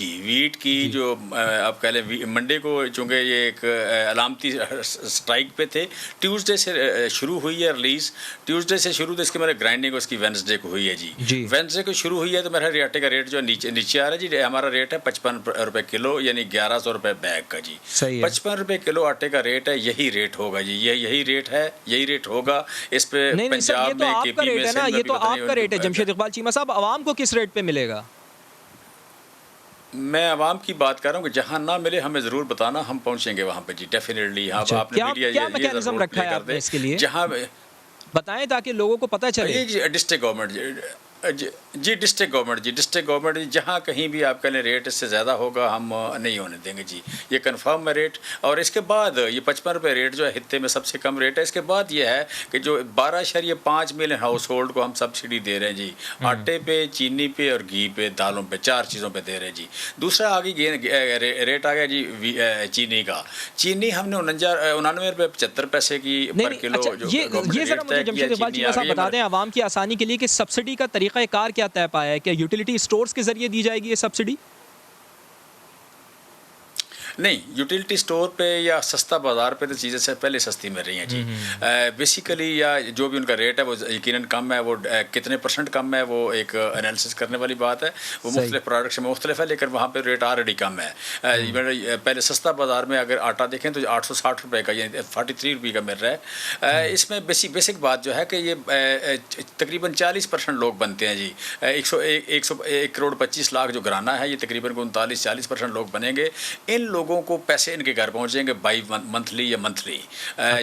की जो आप कह लें मंडे को, चूँकि ये एक अलामती स्ट्राइक पे थे, ट्यूसडे से शुरू हुई है रिलीज़। ट्यूसडे से शुरू तो इसके मेरे ग्राइंडिंग उसकी वेंसडे को हुई है जी। वेंसडे को शुरू हुई है तो मेरा आटे का रेट जो नीचे आ रहा है जी। हमारा रेट है 55 रुपये किलो, यानी 1100 रुपये बैग का जी। 55 रुपये किलो आटे का रेट है, यही रेट होगा जी। यही रेट है, यही रेट होगा। इस पे पंजाब में, केपी में, ये तो आपका रेट है जमशेद इकबाल चीमा साहब। आवाम को किस रेट पे मिलेगा? मैं आवाम की बात कर रहा हूँ कि जहाँ ना मिले हमें ज़रूर बताना, हम पहुँचेंगे वहाँ पे जी, डेफिनेटली। हाँ, आपने मीडिया क्या मैकेनिज्म रखा है आपने इसके लिए? जहाँ बताएं ताकि लोगों को पता चले। जी डिस्ट्रिक्ट गवर्नमेंट डिस्ट्रिक्ट गवर्नमेंट जहाँ कहीं भी आप कह लें रेट इससे ज़्यादा होगा हम नहीं होने देंगे जी। ये कंफर्म है रेट। और इसके बाद ये 55 रुपये रेट जो है हित्ते में सबसे कम रेट है। इसके बाद ये है कि जो 12.5 मिलियन हाउस होल्ड को हम सब्सिडी दे रहे हैं जी, आटे पे, चीनी पे और घी पे, दालों पे, 4 चीज़ों पे दे रहे हैं जी। दूसरा आगे रेट आ गया जी चीनी का। चीनी हमने 99 रुपये 75 पैसे की पर किलो जो ये ज़रा मुझे जमशेद इकबाल चीमा साहब बता दें आवाम की आसानी के लिए कि सब्सिडी का तरीका कार क्या तय पाया है? क्या यूटिलिटी स्टोर्स के जरिए दी जाएगी ये सब्सिडी? नहीं, यूटिलिटी स्टोर पे या सस्ता बाज़ार पे तो चीज़ें से पहले सस्ती मिल रही हैं जी। बेसिकली या जो भी उनका रेट है वो यकीनन कम है। वो कितने % कम है वो एक एनालिसिस करने वाली बात है। वो मुख्तलिफ प्रोडक्ट्स में मुख्तलिफ है, लेकिन वहाँ पे रेट ऑलरेडी कम है। पहले सस्ता बाज़ार में अगर आटा देखें तो 860 रुपये का, यानी 43 रुपये का मिल रहा है। इसमें बेसिक बात जो है कि ये तकरीबन 40% लोग बनते हैं जी। 1 करोड़ 25 लाख जो घराना है, ये तकरीबन 39-40% लोग बनेंगे। इन लोगों को पैसे इनके घर पहुंचेंगे बाई मंथली या मंथली।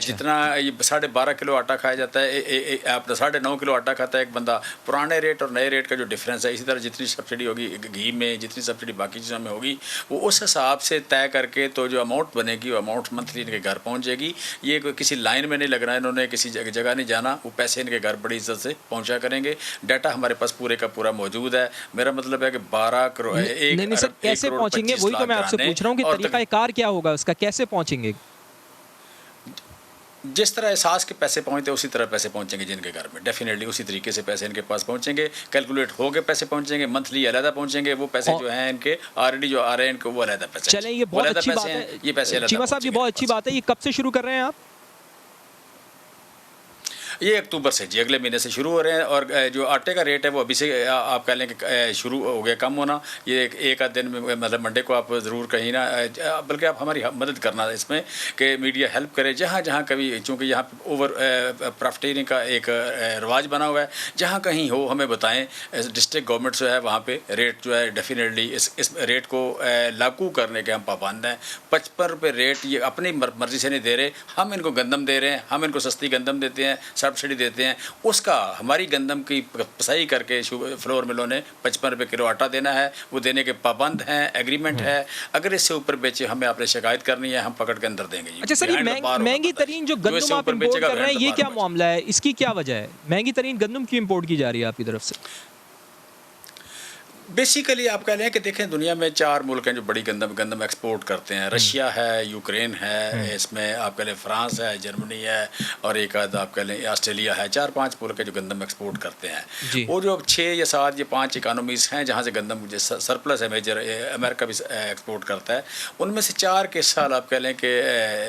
जितना ये 12.5 किलो आटा खाया जाता है, आप 9.5 किलो आटा खाता है एक बंदा। पुराने रेट और नए रेट का जो डिफरेंस है, इसी तरह जितनी सब्सिडी होगी घी में, जितनी सब्सिडी बाकी चीज़ों में होगी, वो उस हिसाब से तय करके तो जो अमाउंट बनेगी वो अमाउंट मंथली इनके घर पहुँच जाएगी। ये किसी लाइन में नहीं लगना है, इन्होंने किसी जगह नहीं जाना, वो पैसे इनके घर बड़ी इज्जत से पहुँचा करेंगे। डाटा हमारे पास पूरे का पूरा मौजूद है। मेरा मतलब है कि 12 करोड़ कैसे पहुँचेंगे वही तो मैं आपसे पूछ रहा हूँ कि तरीका कार क्या होगा उसका, कैसे पहुंचेंगे? जिस तरह एहसास के पैसे पहुंचते उसी तरह पैसे पहुंचेंगे जिनके घर में। डेफिनेटली उसी तरीके से पैसे इनके पास पहुंचेंगे, कैलकुलेट हो के पैसे पहुंचेंगे, मंथली अलग पहुंचेंगे। वो पैसे जो हैं इनके ऑलरेडी जो आ रहे हैं इनको वो अलग पैसे। चलें, ये बहुत अच्छी बात है, ये पैसे चीमा साहब, ये बहुत अच्छी बात है। ये कब से शुरू कर रहे हैं आप? ये अक्टूबर से जी, अगले महीने से शुरू हो रहे हैं। और जो आटे का रेट है वो अभी से आप कह लें कि शुरू हो गया कम होना। ये एक आध दिन में, मतलब मंडे को आप ज़रूर कहीं ना, बल्कि आप हमारी मदद करना इसमें कि मीडिया हेल्प करे जहाँ जहाँ कभी, चूँकि यहाँ पे ओवर प्रॉफिटियरिंग का एक रिवाज बना हुआ है, जहाँ कहीं हो हमें बताएं। डिस्ट्रिक्ट गवर्नमेंट जो है वहाँ पे रेट जो है डेफिनेटली इस रेट को लागू करने के हम पाबंद हैं। 55 रुपये रेट ये अपनी मर्जी से नहीं दे रहे, हम इनको गंदम दे रहे हैं, हम इनको सस्ती गंदम देते हैं, सब्सिडी देते हैं, उसका हमारी गंदम की पिसाई करके फ्लोर मिलों ने 55 रुपये किलो आटा देना है, वो देने के पाबंद हैं, एग्रीमेंट है। अगर इससे ऊपर बेचे हमें आपने शिकायत करनी है, हम पकड़ के अंदर देंगे। अच्छा सर, ये महंगी तरीन जो गंदम आप इंपोर्ट कर रहे हैं, ये क्या मामला है, इसकी क्या वजह है? महंगी तरीन गंदम क्यों इंपोर्ट की जा रही है आपकी तरफ से? बेसिकली आप कह रहे हैं कि देखें, दुनिया में 4 मुल्क हैं जो बड़ी गंदम एक्सपोर्ट करते हैं। रशिया है, यूक्रेन है, इसमें आप कह लें फ्रांस है, जर्मनी है, और एक आध आप कह लें ऑस्ट्रेलिया है। 4-5 मुल्क है जो गंदम एक्सपोर्ट करते हैं। वो जो 6 या 7 या 5 इकानमीज़ हैं जहाँ से गंदम सरप्लस है, मेजर अमेरिका भी एक्सपोर्ट करता है। उनमें से 4 के साल आप कह लें कि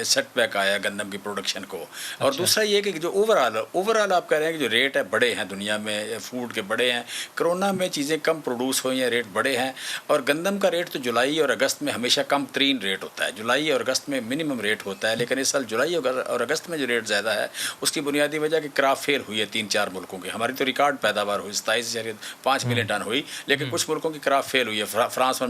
सेटबैक आया गंदम की प्रोडक्शन को। और दूसरा ये कि जो ओवरऑल आप कह रहे हैं कि जो रेट है बड़े हैं दुनिया में, फूड के बड़े हैं। कोरोना में चीज़ें कम प्रोड्यूस हुई हैं, रेट बड़े हैं। और गंदम का रेट तो जुलाई और अगस्त में हमेशा कम तरीन रेट होता है, जुलाई और अगस्त में मिनिमम रेट होता है। लेकिन इस साल जुलाई और अगस्त में जो रेट ज़्यादा है उसकी बुनियादी वजह कि क्रॉप फेल हुई है 3-4 मुल्कों की। हमारी तो रिकॉर्ड पैदावार हुई 27.5 मिलियन टन हुई, लेकिन कुछ मुल्कों की क्रॉप फेल हुई है। फ्रांस में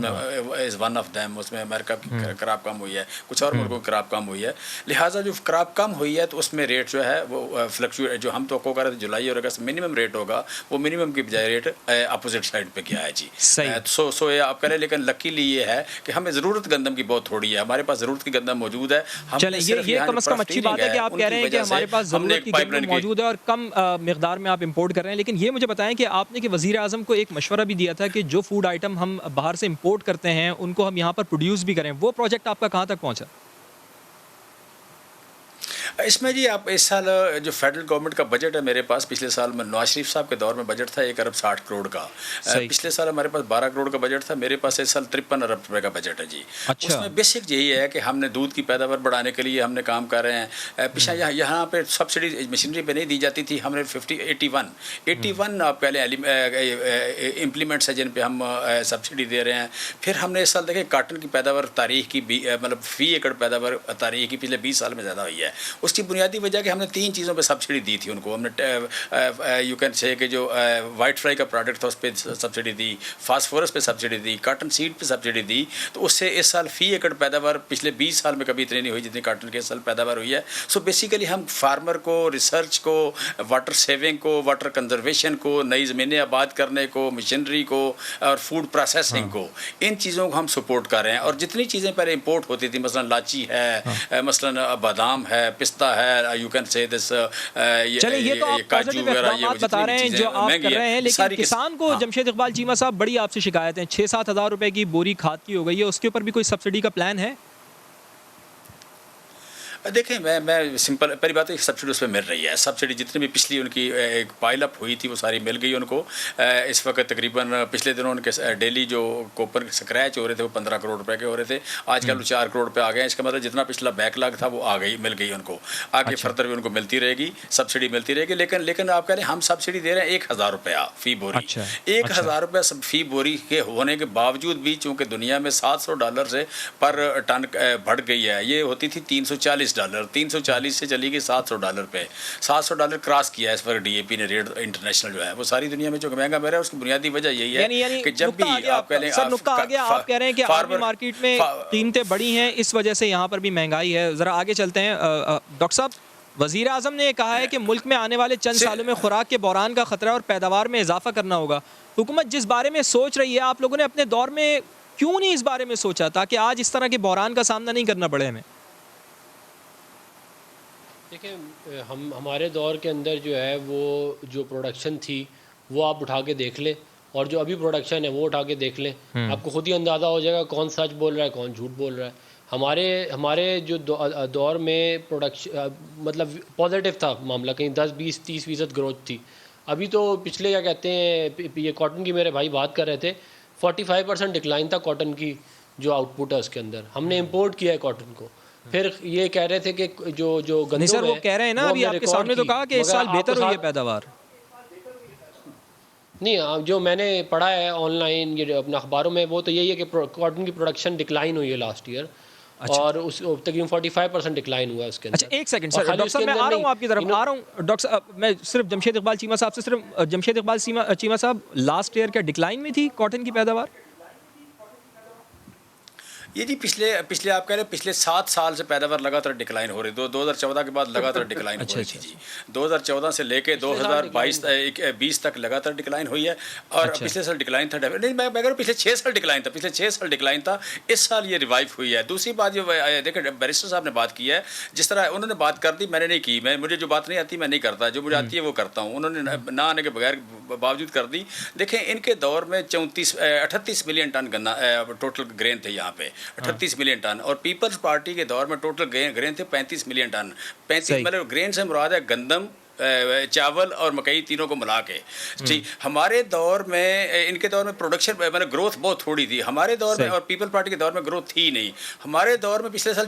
इज़ वन ऑफ दैम, उसमें अमेरिका की क्रॉप कम हुई है, कुछ और मुल्कों की क्रॉप कम हुई है। लिहाजा जो क्रॉप कम हुई है तो उसमें रेट जो है वो फ्लक्चुएट, जो हम तो कर रहे थे जुलाई और अगस्त मिनिमम रेट होगा, वो मिनिमम की बजाय रेट अपोजिट साइड पे गया है जी। सो ये आप करें। लेकिन लकीली ये है कि हमें ज़रूरत गंदम की बहुत थोड़ी है, हमारे पास ज़रूरत की गंदम मौजूद है। चलिए, ये कम से कम अच्छी बात है कि आप कह रहे हैं कि हमारे पास ज़रूरत की गंदम मौजूद है और कम मिकदार में आप इंपोर्ट कर रहे हैं। लेकिन ये मुझे बताएं कि आपने कि वज़ीर आज़म को एक मशवरा भी दिया था कि जो फूड आइटम हम बाहर से इंपोर्ट करते हैं उनको हम यहाँ पर प्रोड्यूस भी करें। वो प्रोजेक्ट आपका कहाँ तक पहुँचा? इसमें जी आप इस साल जो फेडरल गवर्नमेंट का बजट है मेरे पास, पिछले साल में नवाज शरीफ साहब के दौर में बजट था 1 अरब 60 करोड़ का। पिछले साल हमारे पास 12 करोड़ का बजट था, मेरे पास इस साल 53 अरब रुपए का बजट है जी। अच्छा। उसमें बेसिक यही है कि हमने दूध की पैदावार बढ़ाने के लिए हमने काम कर रहे हैं। पिछले यहाँ पे सब्सिडी मशीनरी पे नहीं दी जाती थी, हमने 81 आप पहले इम्प्लीमेंट्स है जिन पे हम सब्सिडी दे रहे हैं। फिर हमने इस साल देखें कॉटन की पैदावार तारीख की मतलब फी एकड़ पैदावार तारीख की पिछले 20 साल में ज़्यादा हुई है। उसकी बुनियादी वजह कि हमने 3 चीज़ों पे सब्सिडी दी थी उनको। हमने यू कैन से कि जो वाइट फ्लाई का प्रोडक्ट था उस पर सब्सिडी दी, फास्फोरस पे सब्सिडी दी, कॉटन सीड पे सब्सिडी दी। तो उससे इस साल फ़ी एकड़ पैदावार पिछले 20 साल में कभी इतनी नहीं हुई जितनी कॉटन के इस साल पैदावार हुई है। सो बेसिकली हम फार्मर को, रिसर्च को, वाटर सेविंग को, वाटर कंजर्वेशन को, नई ज़मीनें आबाद करने को, मशीनरी को और फूड प्रोसेसिंग को, इन चीज़ों को हम सपोर्ट कर रहे हैं। और जितनी चीज़ें पहले इंपोर्ट होती थी, मसलन लाची है, मसलन बादाम है, पिस्ता है, यू कैन से दिस, चलिए ये तो आप पॉजिटिव इक़दामात बता रहे हैं जो आप कर रहे हैं, लेकिन किसान को जमशेद इकबाल चीमा साहब बड़ी आपसे शिकायत है, 6-7 हज़ार रुपए की बोरी खाद की हो गई है, उसके ऊपर भी कोई सब्सिडी का प्लान है? देखें, मैं सिंपल पहली बात है, सब्सिडी उस पर मिल रही है। सब्सिडी जितनी भी पिछली उनकी एक पाइल अप हुई थी वो सारी मिल गई उनको। इस वक्त तकरीबन पिछले दिनों उनके डेली जो कूपन स्क्रैच हो रहे थे वो 15 करोड़ रुपए के हो रहे थे, आजकल वो 4 करोड़ पे आ गए। इसका मतलब जितना पिछला बैकलॉग था वो मिल गई उनको। आगे फर्दर भी उनको मिलती रहेगी, सब्सिडी मिलती रहेगी। लेकिन आप कह रहे हैं हम सब्सिडी दे रहे हैं 1,000 रुपया फ़ी बोरी। 1,000 रुपया फ़ी बोरी के होने के बावजूद भी चूँकि दुनिया में $700 से पर टन बढ़ गई है, ये होती थी $340, 340 से चली गई $700 पे। $700 क्रॉस किया है इस वक्त डीएपी ने रेट इंटरनेशनल जो है। वो सारी दुनिया में जो महंगा मेरा है उसकी बुनियादी वजह यही है कि जब भी आप कह लें सर नुक्ता आ गया, आप कह रहे हैं कि आर्मी मार्केट में कीमतें बढ़ी हैं, इस वजह से यहाँ पर भी महंगाई है। ज़रा आगे चलते हैं। डॉक्टर साहब, वज़ीर आज़म ने कहा है कि मुल्क में आने वाले चंद सालों में खुराक के बहरान का खतरा और पैदावार में इजाफा करना होगा। हुकूमत जिस बारे में सोच रही है, आप लोगों ने अपने दौर में क्यों नहीं इस बारे में सोचा ताकि आज इस तरह के बहरान का सामना नहीं करना पड़े हमें? देखिए, हमारे दौर के अंदर जो है वो जो प्रोडक्शन थी वो आप उठा के देख लें और जो अभी प्रोडक्शन है वो उठा के देख लें, आपको खुद ही अंदाज़ा हो जाएगा कौन सच बोल रहा है कौन झूठ बोल रहा है। हमारे जो दौर में प्रोडक्शन मतलब पॉजिटिव था मामला, कहीं 10-20-30% ग्रोथ थी। अभी तो पिछले क्या कहते हैं, ये कॉटन की मेरे भाई बात कर रहे थे, 45% डिक्लाइन था कॉटन की जो आउटपुट है उसके अंदर। हमने इम्पोर्ट किया है कॉटन को, फिर ये कह रहे थे कि जो गंदम नहीं सर, वो कह रहे हैं ना, वो अभी हमने आपके रिकॉर्ड सामने तो की, कहा कि इस मगर साल बेहतर आपको हुई है साथ- पैदावार। नहीं, जो मैंने पढ़ा है ऑनलाइन ये अपने अखबारों में, वो तो यही है कि कॉटन की प्रोडक्शन डिक्लाइन हुई है लास्ट ईयर। अच्छा। और उस तकरीबन 45% डिक्लाइन हुआ है उसके अंदर। अच्छा एक सेकंड और सर, खाली डॉक्टर साहब उसके मैं अंदर आ रहा हूँ नहीं, आपकी तरफ आ रहा हूँ। डॉक्टर साहब मैं सिर्फ जमशेद इकबाल चीमा साहब से, सिर्फ जमशेद इकबाल चीमा साहब, लास्ट ईयर क्या डिक्लाइन में थी कॉटन की पैदावार? ये जी पिछले आप कह रहे हैं पिछले 7 साल से पैदावार लगातार डिक्लाइन हो रही है। 2014 के बाद लगातार डिक्लाइन हो रही थी जी। 2014 से लेके 2022 तक लगातार डिक्लाइन हुई है। और पिछले साल डिक्लाइन था, नहीं मैं कह रहा हूँ पिछले 6 साल डिक्लाइन था, पिछले 6 साल डिक्लाइन था। इस साल ये रिवाइव हुई है। दूसरी बात जो देखिए बैरिस्टर साहब ने बात की है, जिस तरह उन्होंने बात कर दी, मैंने नहीं की। मुझे जो बात नहीं आती मैं नहीं करता, जो मुझे आती है वो करता हूँ। उन्होंने ना आने के बगैर बावजूद कर दी। देखें इनके दौर में 38 मिलियन टन गन्ना टोटल ग्रेन थे यहाँ पे, 38 मिलियन टन। और पीपल्स पार्टी के दौर में टोटल ग्रेन थे 35 मिलियन टन। 35 मतलब ग्रेन से मुराद है गंदम, चावल और मकई, तीनों को मिला के। ठीक, हमारे दौर में, इनके दौर में प्रोडक्शन मतलब ग्रोथ बहुत थोड़ी थी हमारे दौर में, और पीपल पार्टी के दौर में ग्रोथ थी नहीं। हमारे दौर में पिछले साल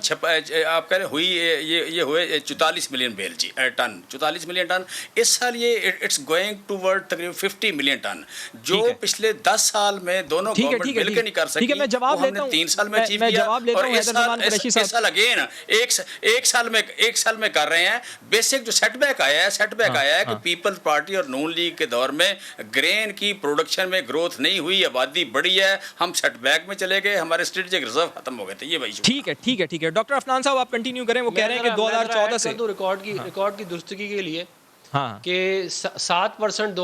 आप कह रहे हुई ये हुए 44 मिलियन बेल जी टन, 44 मिलियन टन। इस साल ये इट्स गोइंग टूवर्ड तकरीबन 50 मिलियन टन, जो पिछले 10 साल में दोनों गवर्नमेंट मिलकर नहीं कर सकी। मैं जवाब लेता हूँ, 3 साल में अचीव किया, और इस साल अगेन एक साल में कर रहे हैं। बेसिक जो सेटबैक आया है कि पीपल्स पार्टी और नून लीग के दौर में ग्रेन की प्रोडक्शन में ग्रोथ नहीं हुई, आबादी बढ़ी है, हम सेटबैक में चले गए, हमारे स्ट्रेटेजिक रिजर्व खत्म हो गए थे। ये भाई ठीक है। डॉक्टर अफनान साहब आप कंटिन्यू करें। वो कह रहे हैं कि 2014 से रिकॉर्ड की दुरुस्तगी के लिए हाँ कि 7%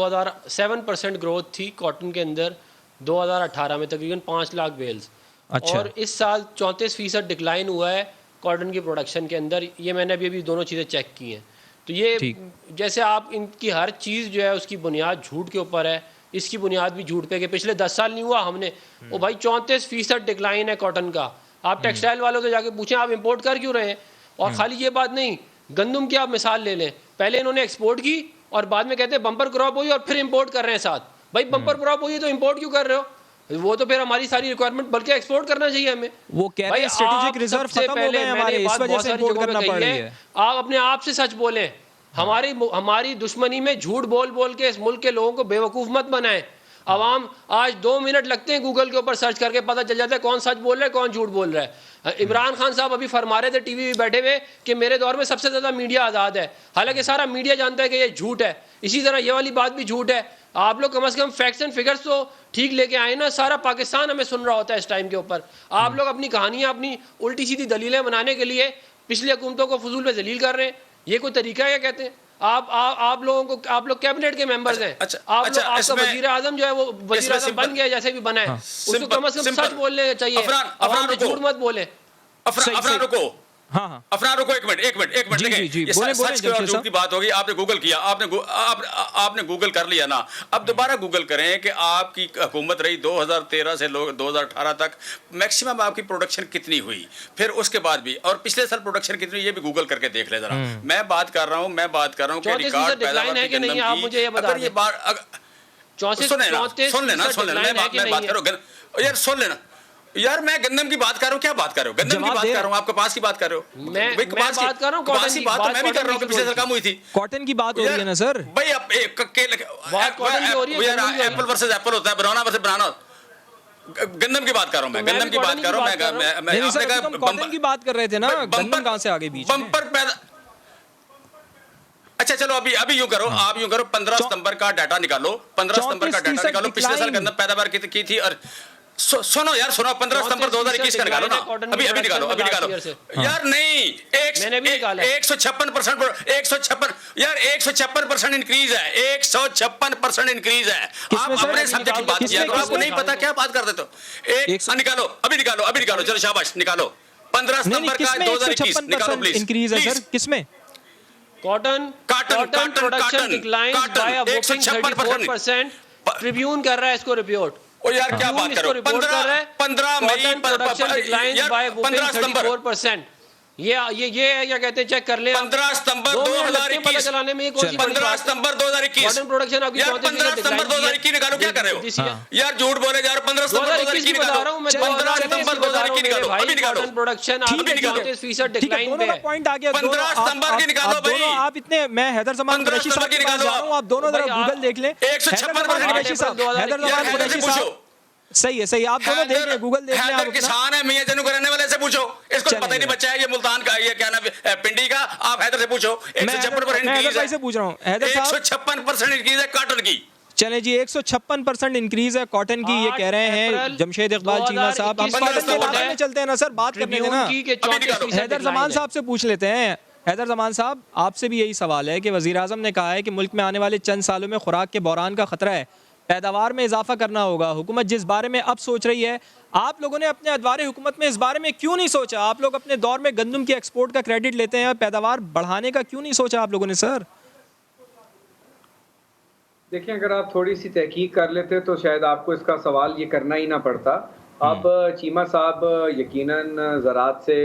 7% ग्रोथ थी कॉटन के अंदर 2018 में, तकरीबन 5 लाख बेल्स। अच्छा। और इस साल 34% डिक्लाइन हुआ है कॉटन की प्रोडक्शन के अंदर। ये मैंने अभी दोनों चीज़ें चेक की हैं। तो ये जैसे आप इनकी हर चीज़ जो है उसकी बुनियाद झूठ के ऊपर है, इसकी बुनियाद भी झूठ पे कि पिछले 10 साल नहीं हुआ हमने। ओ भाई 34% डिक्लाइन है कॉटन का। आप टेक्सटाइल वालों से जाके पूछें आप इंपोर्ट कर क्यों रहे हैं। और खाली ये बात नहीं, गंदम की आप मिसाल ले लें, पहले इन्होंने एक्सपोर्ट की और बाद में कहते हैं बम्पर क्रॉप हुई और फिर इंपोर्ट कर रहे हैं साथ। भाई बम्पर क्रॉप हुई तो इंपोर्ट क्यों कर रहे हो? वो तो फिर हमारी सारी रिक्वायरमेंट बल्कि एक्सपोर्ट करना चाहिए हमें। वो कह रहे हैं स्ट्रेटेजिक रिजर्व खत्म हो गए हमारे, इस वजह से इंपोर्ट करना पड़ रही है। आप अपने आप से सच बोलें। हमारी दुश्मनी में झूठ बोल बोल के इस मुल्क के लोगों को बेवकूफ़ मत बनाएं। अवाम आज 2 मिनट लगते हैं गूगल के ऊपर सर्च करके पता चल जाता है कौन सच बोल रहा है कौन झूठ बोल रहा है। इमरान खान साहब अभी फरमा रहे थे टीवी में बैठे हुए कि मेरे दौर में सबसे ज़्यादा मीडिया आज़ाद है, हालांकि सारा मीडिया जानता है कि ये झूठ है। इसी तरह ये वाली बात भी झूठ है। आप लोग कम से कम फैक्ट्स एंड फिगर्स तो ठीक लेके आए ना। सारा पाकिस्तान हमें सुन रहा होता है इस टाइम के ऊपर। आप लोग अपनी कहानियाँ, अपनी उल्टी सीधी दलीलें बनाने के लिए पिछली हुकूमतों को फजूल में जलील कर रहे हैं। ये कोई तरीका है? कहते हैं आप लोग कैबिनेट के मेंबर्स हैं। आपका वजीर आजम जो है वो वजीर आजम बन गया, जैसे भी बना है, उसको कम से कम सच बोलने चाहिए, झूठ मत बोले। अफरान रुको एक मिनट देखिए, सच की और झूठ की बात होगी। आपने गूगल किया, आपने गूगल कर लिया ना, अब दोबारा गूगल करें कि आपकी हुकूमत रही 2013 से 2018 तक, मैक्सिमम आपकी प्रोडक्शन कितनी हुई, फिर उसके बाद भी, और पिछले साल प्रोडक्शन कितनी, ये भी गूगल करके देख ले जरा। मैं बात कर रहा हूँ कि रिकॉर्ड पैदावार की गंदम की, अगर ये बात सुन लेना मैं बात करूँ यार, सुन लेना यार, मैं गंदम की बात कर रहा हूँ। क्या बात कर रहे हो? गंदम की बात कर रहा हूँ, आप कपास की बात कर रहे हो। मैं बात कर रहा हूँ कॉटन की बात, तो मैं भी कर रहा हूँ कि पिछले साल कम हुई थी। कॉटन की बात हो रही है ना सर भाई। अब एप्पल वर्सेस एप्पल होता है, बनाना वर्सेस बनाना। गंदम की बात कर रहा हूँ मैं, गंदम की बात कर रहा हूँ मैं। कॉटन की बात कर रहे थे ना, गंदम कहाँ से आगे बीच बम्पर पैदा। अच्छा चलो अभी यूं करो, आप यूं करो, 15 सितंबर का डाटा निकालो, 15 सितंबर का डाटा निकालो, पिछले साल गंदम पैदावार की थी। और सुनो 15 सितंबर 2021 का निकालो ना, अभी निकालो यार। नहीं 156% यार, 156% इंक्रीज है, 156% इंक्रीज है। आप अपने सब्जेक्ट की बात किया करो, आपको नहीं पता क्या बात कर देते हो। निकालो अभी निकालो, चलो शाबाश निकालो। 15 सितंबर का 2021 निकालो प्लीज। इंक्रीज है सर किसमें? Cotton production decline by a walking 34%। Tribune कर रहा है इसको रिपोर्ट। ओ यार क्या बात करो, 15 मई 15 सितंबर ये क्या कहते हैं, चेक कर ले 15 सितंबर 2021 चलाने में कौन सी 15 सितंबर 2021 कॉटन प्रोडक्शन आपकी यार 15 सितंबर 2021 निकालो, क्या कर रहे हो यार, झूठ बोले यार। 15 सितंबर 2021 निकालो, 15 सितंबर 2021 निकालो, अभी निकालो कॉटन प्रोडक्शन आपके 34% डिक्लाइन पे है। पॉइंट आ गया। 15 सितंबर की निकालो भाई, आप इतने, मैं हैदर जमान कुरैशी साहब के पास जा रहा हूं, आप दोनों जरा गूगल देख लें। 156 कुरैशी साहब, हैदर जमान कुरैशी साहब, सही है, सही, आप दोनों देख लें, गूगल देख लें। हैदर किसान है, मियां जनू रहने वाले से पूछो, इसको पता ही नहीं बच्चा है ये मुल्तान का, ये क्या नाम है पिंडी का, आप हैदर से पूछो। 156% से पूछ रहा हूँ हैदर साहब, 156% इंक्रीज है कॉटन की। चले जी, 156% इंक्रीज है कॉटन की, ये कह रहे हैं जमशेद इकबाल चीमा साहब। हम कॉटन के इलाके में चलते हैं ना सर, बात करने देना। हैदर जमान साहब से पूछ लेते हैं। हैदर जमान साहब, आपसे भी यही सवाल है कि वज़ीर आज़म ने कहा है कि मुल्क में आने वाले चंद सालों में खुराक के बहरान का खतरा है, पैदावार में इजाफा करना होगा। हुकूमत जिस बारे में अब सोच रही है, आप लोगों ने अपने अदवार हुकूमत में इस बारे में क्यों नहीं सोचा? आप लोग अपने दौर में गंदम की एक्सपोर्ट का क्रेडिट लेते हैं, पैदावार बढ़ाने का क्यों नहीं सोचा आप लोगों ने सर? देखिए, अगर आप थोड़ी सी तहकीक कर लेते तो शायद आपको इसका सवाल ये करना ही ना पड़ता। अब चीमा साहब यकीनन ज़राअत से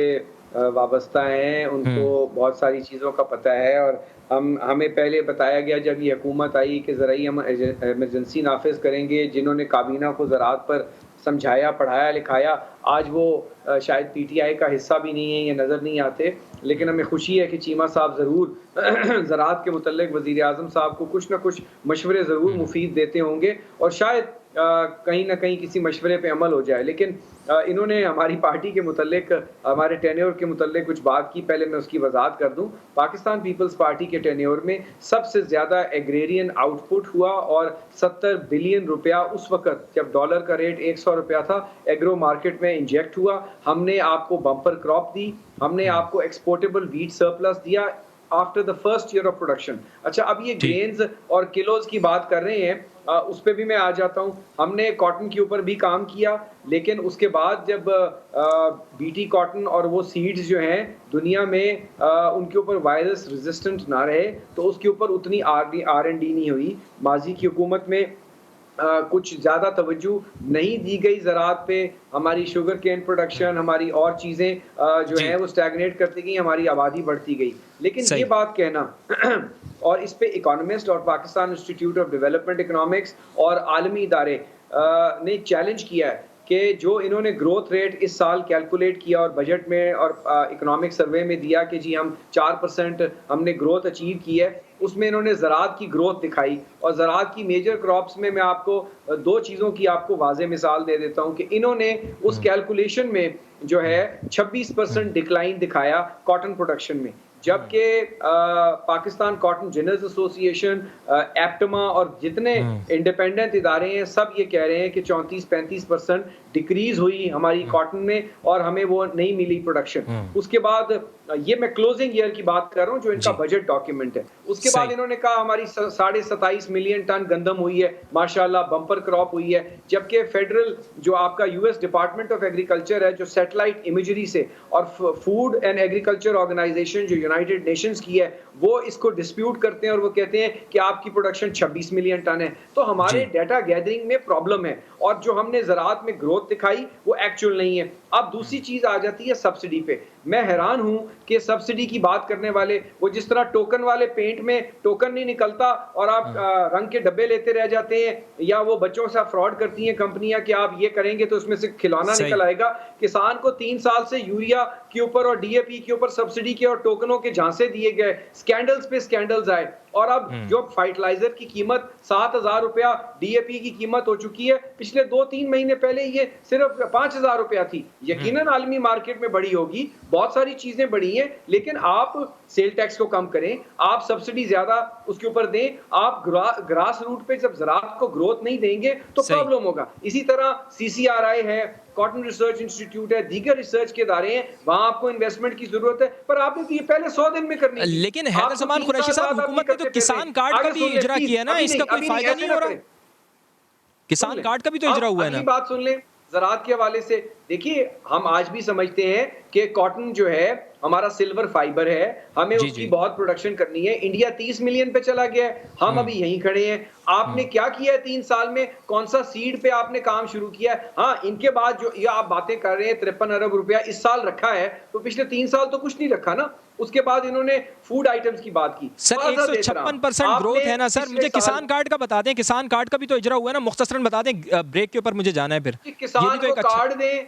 वाबस्ता हैं, उनको बहुत सारी चीज़ों का पता है, और हमें पहले बताया गया जब ये हुकूमत आई कि ज़राई हम इमरजेंसी नाफिज करेंगे, जिन्होंने काबीना को ज़राअत पर समझाया, पढ़ाया, लिखाया। आज वो शायद पीटीआई का हिस्सा भी नहीं है, ये नज़र नहीं आते, लेकिन हमें खुशी है कि चीमा साहब ज़रूर ज़राअत के मुतल्लिक़ वज़ीर आज़म साहब को कुछ ना कुछ मशवरे ज़रूर मुफीद देते होंगे, और शायद कहीं ना कहीं किसी मशवरे पे अमल हो जाए। लेकिन इन्होंने हमारी पार्टी के मुतल्लिक़, हमारे टेन्योर के मुतल्लिक़ कुछ बात की, पहले मैं उसकी वजाहत कर दूं। पाकिस्तान पीपल्स पार्टी के टेन्योर में सबसे ज़्यादा एग्रेरियन आउटपुट हुआ, और 70 बिलियन रुपया उस वक़्त जब डॉलर का रेट 100 रुपया था, एग्रो मार्केट में इंजेक्ट हुआ। हमने आपको बम्पर क्रॉप दी, हमने आपको एक्सपोर्टेबल वीट सरप्लस दिया after the first year of production. अच्छा, अब ये ग्रेन्स और किलोज की बात कर रहे हैं, उस पर भी मैं आ जाता हूँ। हमने कॉटन के ऊपर भी काम किया, लेकिन उसके बाद जब बीटी कॉटन और वो सीड्स जो हैं दुनिया में उनके ऊपर वायरस रेजिस्टेंट ना रहे, तो उसके ऊपर उतनी R&D नहीं हुई। माजी की हुकूमत में कुछ ज़्यादा तवज्जो नहीं दी गई ज़राअत पे, हमारी शुगर केन प्रोडक्शन, हमारी और चीज़ें जो हैं वो स्टैगनेट करती गई, हमारी आबादी बढ़ती गई। लेकिन ये बात कहना और इस पे इकोनॉमिस्ट और Pakistan institute of development economics और आलमी इदारे ने चैलेंज किया है कि जो इन्होंने ग्रोथ रेट इस साल कैलकुलेट किया और बजट में और इकोनॉमिक सर्वे में दिया कि जी हम 4% हमने ग्रोथ अचीव की है, उसमें इन्होंने ज़राअत की ग्रोथ दिखाई। और ज़राअत की मेजर क्रॉप्स में मैं आपको दो चीज़ों की आपको वाज़े मिसाल दे देता हूँ कि इन्होंने उस कैलकुलेशन में जो है 26% डिक्लाइन दिखाया कॉटन प्रोडक्शन में, जबकि पाकिस्तान कॉटन जिनर्स एसोसिएशन, एप्टमा और जितने इंडिपेंडेंट इदारे हैं सब ये कह रहे हैं कि 34-35% डिक्रीज हुई हमारी कॉटन में और हमें वो नहीं मिली प्रोडक्शन। उसके बाद ये मैं क्लोजिंग ईयर की बात कर रहा हूँ जो इनका बजट डॉक्यूमेंट है। उसके बाद इन्होंने कहा हमारी 27.5 मिलियन टन गंदम हुई है, माशाल्लाह बम्पर क्रॉप हुई है, जबकि फेडरल जो आपका यूएस डिपार्टमेंट ऑफ एग्रीकल्चर है जो सैटेलाइट इमेजरी से और फूड एंड एग्रीकल्चर ऑर्गेनाइजेशन जो यूनाइटेड नेशंस की है वो इसको डिस्प्यूट करते हैं और वो कहते हैं कि आपकी प्रोडक्शन 26 मिलियन टन है। तो हमारे डाटा गैदरिंग में प्रॉब्लम है और जो हमने ज़राअत में ग्रोथ दिखाई वो एक्चुअल नहीं है। अब दूसरी चीज आ जाती है सब्सिडी पे। मैं हैरान हूं कि सब्सिडी की बात करने वाले वो जिस तरह टोकन वाले पेंट में टोकन नहीं निकलता और आप रंग के डब्बे लेते रह जाते हैं, या वो बच्चों से फ्रॉड करती हैं कंपनियां कि आप ये करेंगे तो उसमें से खिलौना निकल आएगा। किसान को 3 साल से यूरिया के ऊपर और डीएपी के ऊपर सब्सिडी के और टोकनों के झांसे दिए गए, स्कैंडल्स पे स्कैंडल्स आए और अब जो फर्टिलाइजर की कीमत 7,000 रुपया डीएपी की कीमत हो चुकी है, पिछले 2-3 महीने पहले ये सिर्फ 5,000 रुपया थी। यकीनन आलमी मार्केट में बढ़ी होगी, बहुत सारी चीजें बढ़ी हैं, लेकिन आप सेल टैक्स को कम करें, आप सब्सिडी ज्यादा उसके ऊपर दें, आप ग्रास रूट पे जब ज़राअत को ग्रोथ नहीं देंगे तो प्रॉब्लम होगा। इसी तरह CCRI है, कॉटन रिसर्च इंस्टीट्यूट है, दीगर रिसर्च के इदारे हैं, वहां आपको इन्वेस्टमेंट की जरूरत है, पर आपने तो ये पहले 100 दिन में करनी है। लेकिन हैदर जमान कुरैशी साहब, हुकूमत ने तो किसान कार्ड का भी इजरा किया ना, इसका कोई फायदा नहीं हो रहा। किसान कार्ड का भी तो इजरा हुआ है ना। बात सुन लें, ज़राअत के हवाले से देखिए, हम आज भी समझते हैं कि कॉटन जो है हमारा सिल्वर फाइबर है, हमें जी, उसकी जी। बहुत प्रोडक्शन करनी है। इंडिया 30 मिलियन पे चला गया है, हम अभी यहीं खड़े हैं। आपने क्या किया है 3 साल में? कौन सा सीड पे आपने काम शुरू किया है? हाँ, इनके बाद जो ये आप बातें कर रहे हैं 53 अरब रुपया इस साल रखा है, तो पिछले 3 साल तो कुछ नहीं रखा ना। उसके बाद इन्होंने फूड आइटम्स की बात की। सर माजरत एहतराम, 156% ग्रोथ आपने है ना सर। पिछले मुझे साल किसान कार्ड का बता दें, किसान कार्ड का भी तो इजरा हुआ है ना, मुख्तसरन बता दें, ब्रेक के ऊपर मुझे जाना है फिर। कि ये किसान भी तो को एक अच्छा कार्ड दें,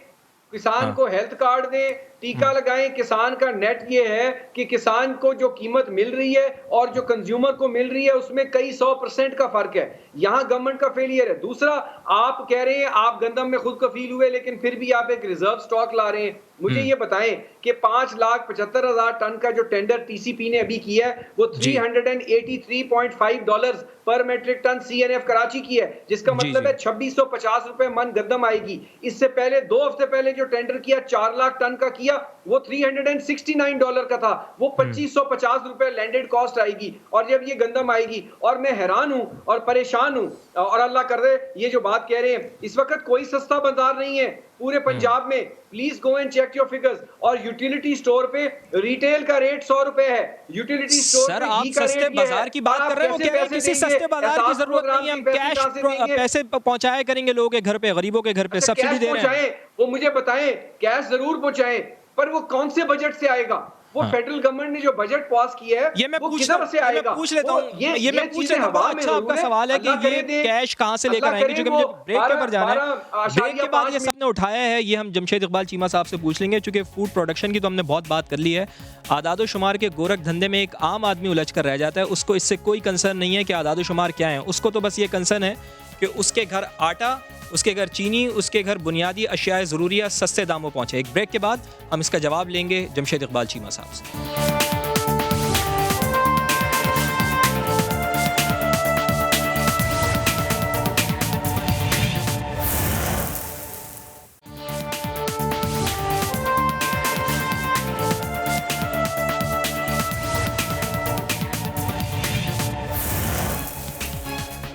किसान हाँ। को हेल्थ कार्ड दें, टीका लगाएं। किसान का नेट ये है कि किसान को जो कीमत मिल रही है और जो कंज्यूमर को मिल रही है उसमें कई 100% का फर्क है। यहाँ गवर्नमेंट का फेलियर है। दूसरा, आप कह रहे हैं आप गंदम में खुद कफील हुए, लेकिन फिर भी आप एक रिजर्व स्टॉक ला रहे हैं। मुझे ये बताएं कि 5,75,000 टन का जो टेंडर टीसीपी ने अभी किया है वो जी। $383.5 पर मेट्रिक टन सीएनएफ कराची की है, जिसका जी, मतलब जी। है 2650 रुपए मन गंदम आएगी। इससे पहले 2 हफ्ते पहले जो टेंडर किया 4 लाख टन का किया, वो $369 का था। वो 2550 रुपए लैंडेड कॉस्ट आएगी और जब ये गंदम आएगी। और मैं हैरान हूं और परेशान हूं, और अल्लाह कर दे ये जो बात कह रहे हैं, इस वक्त कोई सस्ता बाजार नहीं है पूरे पंजाब में। Please go and check your figures. और यूटिलिटी स्टोर पे रिटेल का रेट 100 रुपए है। यूटिलिटी स्टोर सर पे आप घी का सस्ते रेट ये बाजार है। की बात और कर रहे हो, आप क्या है कैसे किसी पैसे सस्ते देंगे? बाजार की एहसास जरूरत प्रोग्राम नहीं है। हम की पैसे कहां से देंगे? पैसे पहुंचाया करेंगे लोगों के घर पे, गरीबों के घर पे अच्छा, सब्सिडी कैश दे रहे हैं। पहुंचाएं, वो मुझे बताएं। कैश जरूर पहुंचाएं, पर वो कौन से बजट से आएगा? वो हाँ। फेडरल गवर्नमेंट ने जो बजट पास किया है ये मैं वो पूछ किधर से आएगा? पूछ लेता वो हूँ, ये मैं पूछ चीजें लेता हूँ। हवा बड़ा में अच्छा जरूर आपका सवाल है कि अल्लाह करे ये दे, कैश कहाँ से लेकर अल्लाह आएंगे, करे क्योंकि वो मुझे ब्रेक के ऊपर जाना है। 12.8 ब्रेक के बाद ये सबने उठाया है, ये हम जमशेद इकबाल चीमा साहब से पूछ लेंगे, चूंकि फूड प्रोडक्शन की तो हमने बहुत बात कर ली है। आदादो शुमार के गोरख धंधे में एक आम आदमी उलझ कर रह जाता है, उसको इससे कोई कंसर्न नहीं है कि आदादो शुमार क्या है। उसको तो बस ये कंसर्न है कि उसके घर आटा, उसके घर चीनी, उसके घर बुनियादी अशियाए ज़रूरिया सस्ते दामों पहुँचे। एक ब्रेक के बाद हम इसका जवाब लेंगे जमशेद इकबाल चीमा साहब से।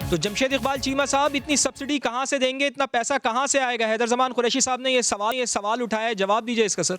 तो जमशेद इकबाल चीमा साहब, इतनी सब्सिडी कहाँ से देंगे, इतना पैसा कहाँ से आएगा? हैदर जमान कुरैशी साहब ने ये सवाल उठाया है, जवाब दीजिए इसका सर।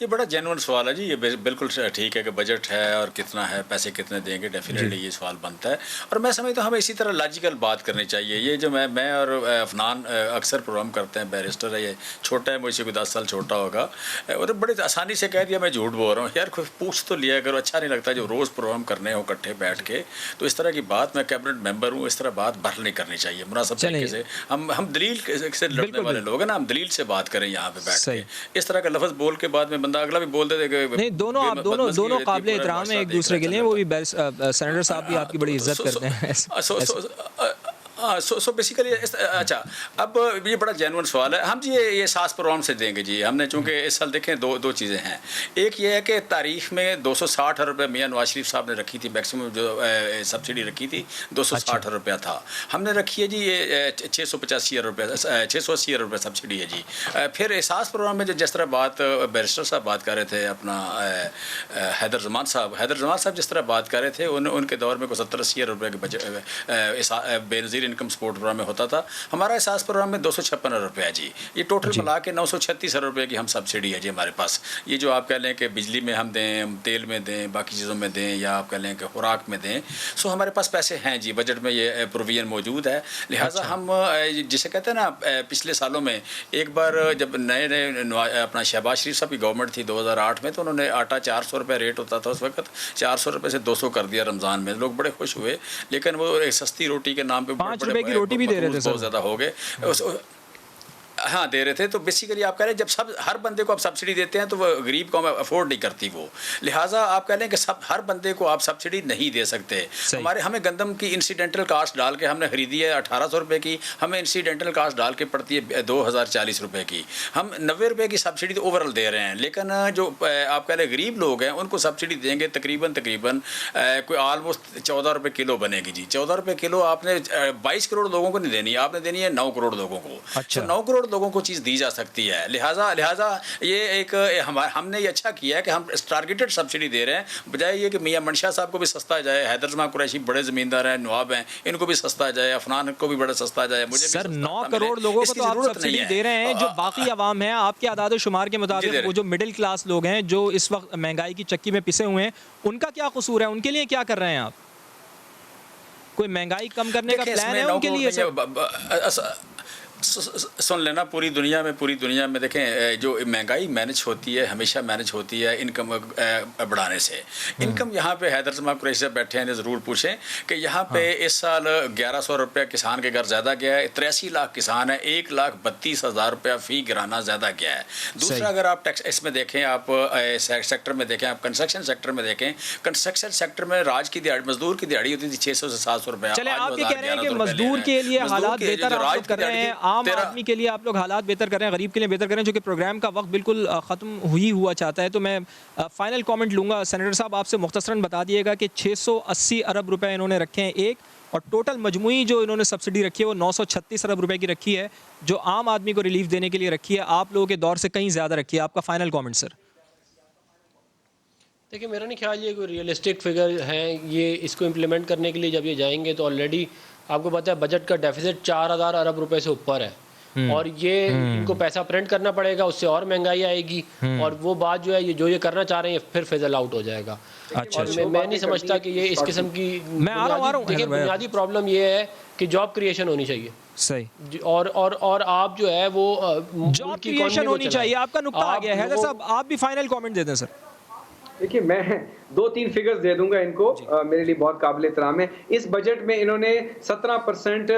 ये बड़ा जेन्युइन सवाल है जी। ये बिल्कुल ठीक है कि बजट है और कितना है, पैसे कितने देंगे, डेफिनेटली ये सवाल बनता है। और मैं समझता हूँ हमें इसी तरह लॉजिकल बात करनी चाहिए। ये जो मैं और अफनान अक्सर प्रोग्राम करते हैं, बैरिस्टर है, ये छोटा है मुझसे, कोई 10 साल छोटा होगा, और बड़े आसानी से कह दिया मैं झूठ बोल रहा हूँ। यार कोई पूछ तो लिया करो, अच्छा नहीं लगता जो रोज़ प्रोग्राम करने हो इकट्ठे बैठ के। तो इस तरह की बात, मैं कैबिनेट मेंबर हूँ, इस तरह बात बहल नहीं करनी चाहिए मुनासिब तरीके से। हम दलील से लड़ने वाले लोग हैं ना, हम दलील से बात करें यहाँ पे बैठ के। इस तरह का लफ्ज़ बोल के बाद में बंदा अगला भी बोल दे नहीं, दोनों काबिल एहतराम है एक दूसरे के लिए। वो भी सेनेटर साहब भी आपकी बड़ी इज्जत करते हैं। सो बेसिकली अच्छा, अब ये बड़ा जेन्युइन सवाल है। हम जी ये सास प्रोग्राम से देंगे जी हमने, चूँकि इस साल देखें दो चीज़ें हैं। एक ये है कि तारीख में 260 रुपये मियाँ नवाज शरीफ साहब ने रखी थी, मैक्सिमम जो सब्सिडी रखी थी 260 रुपया था। हमने रखी है जी ये 685 रुपये, 680 रुपये सब्सिडी है जी। फिर एहसास प्रोग्राम में जो जिस तरह बात बैरिस्टर साहब बात कर रहे थे, अपना हैदर जमान साहब जिस तरह बात कर रहे थे, उनके दौर में कोई 70-80 रुपये के budget Benazir income support program में होता था। हमारा एहसास प्रोग्राम में 256 रुपये है जी। ये टोटल मिला के 936 रुपये की हम सब्सिडी है जी हमारे पास। ये जो आप कह लें कि बिजली में हम दें, तेल में दें, बाकी चीज़ों में दें, या आप कह लें कि खुराक में दें, सो हमारे पास पैसे हैं जी, बजट में ये प्रोविजन मौजूद है। लिहाजा हम जिसे कहते हैं ना, पिछले सालों में एक बार जब नए अपना शहबाज शरीफ साहब की गवर्नमेंट थी 2008 में, तो उन्होंने आटा 400 रुपये रेट होता था उस वक्त, 400 रुपये से 200 कर दिया रमज़ान में। लोग बड़े खुश हुए, लेकिन वो एक सस्ती रोटी के नाम पे 5 रुपए की रोटी भी दे रहे थे सर, बहुत ज़्यादा हो गए। हाँ, दे रहे थे। तो बेसिकली आप कह रहे हैं जब हर बंदे को आप सब्सिडी देते हैं तो वो गरीब को अफोर्ड नहीं करती वो। लिहाजा आप कह लें कि हर बंदे को आप सब्सिडी नहीं दे सकते। हमें गंदम की इंसिडेंटल कास्ट डाल के हमने ख़रीदी है 1800 रुपये की, हमें इंसिडेंटल कास्ट डाल के पड़ती है 2040 रुपये की। हम 90 रुपये की सब्सिडी तो ओवरऑल दे रहे हैं, लेकिन जो आप कह लें गरीब लोग हैं उनको सब्सिडी देंगे तकरीबन कोई ऑलमोस्ट 14 रुपये किलो बनेगी जी। 14 रुपये किलो आपने 22 करोड़ लोगों को नहीं देनी, आपने देनी है 9 करोड़ लोगों को। अच्छा, 9 करोड़ करोड़ लोगों को चीज़ दी जा सकती है। लिहाजा ये एक हमने ये अच्छा किया है कि हम टारगेटेड सब्सिडी दे रहे हैं, बजाय ये कि मियाँ मंशा साहब को भी सस्ता जाए, हैदर जमां कुरैशी बड़े ज़मींदार हैं, नवाब हैं, इनको भी सस्ता जाए, अफनान को भी बड़ा सस्ता जाए, मुझे सर 9 करोड़ लोगों को तो आप सब्सिडी दे रहे हैं, जो बाकी आवाम है आपके आदाद शुमार के मुताबिक वो जो मिडिल क्लास लोग हैं जो इस वक्त महंगाई की चक्की में पिसे हुए हैं, उनका क्या कसूर है? उनके लिए क्या कर रहे हैं आप? कोई महंगाई कम करने का प्लान है उनके लिए? सुन लेना, पूरी दुनिया में देखें, जो महंगाई मैनेज होती है हमेशा मैनेज होती है इनकम बढ़ाने से। इनकम यहाँ पे हैदर जमां कुरैशी से बैठे हैं, ज़रूर पूछें कि यहाँ पे इस साल 1100 रुपये किसान के घर ज़्यादा गया है। 83 लाख किसान है, 1,32,000 रुपया फ़ी गिराना ज़्यादा गया है। दूसरा, अगर आप टैक्स इसमें देखें, आप सेक्टर में देखें, आप कंस्ट्रक्शन सेक्टर में देखें, कंस्ट्रक्शन सेक्टर में राज की दिहाड़ी, मजदूर की दिहाड़ी होती थी 600 से 700 रुपया। चले आप ये कह रहे हैं कि मजदूर के लिए हालात बेहतर आप कर रहे हैं, आम आदमी के लिए आप लोग हालात बेहतर कर रहे हैं, गरीब के लिए बेहतर कर रहे हैं, जो कि प्रोग्राम का वक्त बिल्कुल ख़त्म हुआ चाहता है। तो मैं फाइनल कमेंट लूँगा। सेनेटर साहब, आपसे मुख्तसरन बता दिएगा कि 680 अरब रुपए इन्होंने रखे हैं एक, और टोटल मजमूई जो इन्होंने सब्सिडी रखी है वो 936 अरब रुपए की रखी है, जो आम आदमी को रिलीफ देने के लिए रखी है। आप लोगों के दौर से कहीं ज़्यादा रखी है। आपका फाइनल कॉमेंट सर। देखिए, मेरा नहीं ख्याल ये कोई रियलिस्टिक फिगर है। ये इसको इम्प्लीमेंट करने के लिए जब ये जाएंगे तो ऑलरेडी आपको पता है बजट का डेफिसिट 4000 अरब रुपए से ऊपर है, और ये इनको पैसा प्रिंट करना पड़ेगा, उससे और महंगाई आएगी, और वो बात जो है ये करना चाह रहे हैं फिर फिजल आउट हो जाएगा। अच्छा, और मैं नहीं समझता कि ये इस किस्म की देखिए बुनियादी प्रॉब्लम ये है कि जॉब क्रिएशन होनी चाहिए। सही। और आप जो है वो जॉब क्रिएशन होनी चाहिए, आपका नुक्ता आ गया है। हैदर साहब, आप भी फाइनल कमेंट दे दें सर। देखिए, मैं 2-3 फिगर्स दे दूंगा इनको, मेरे लिए बहुत काबिल एहतराम है। इस बजट में इन्होंने 17%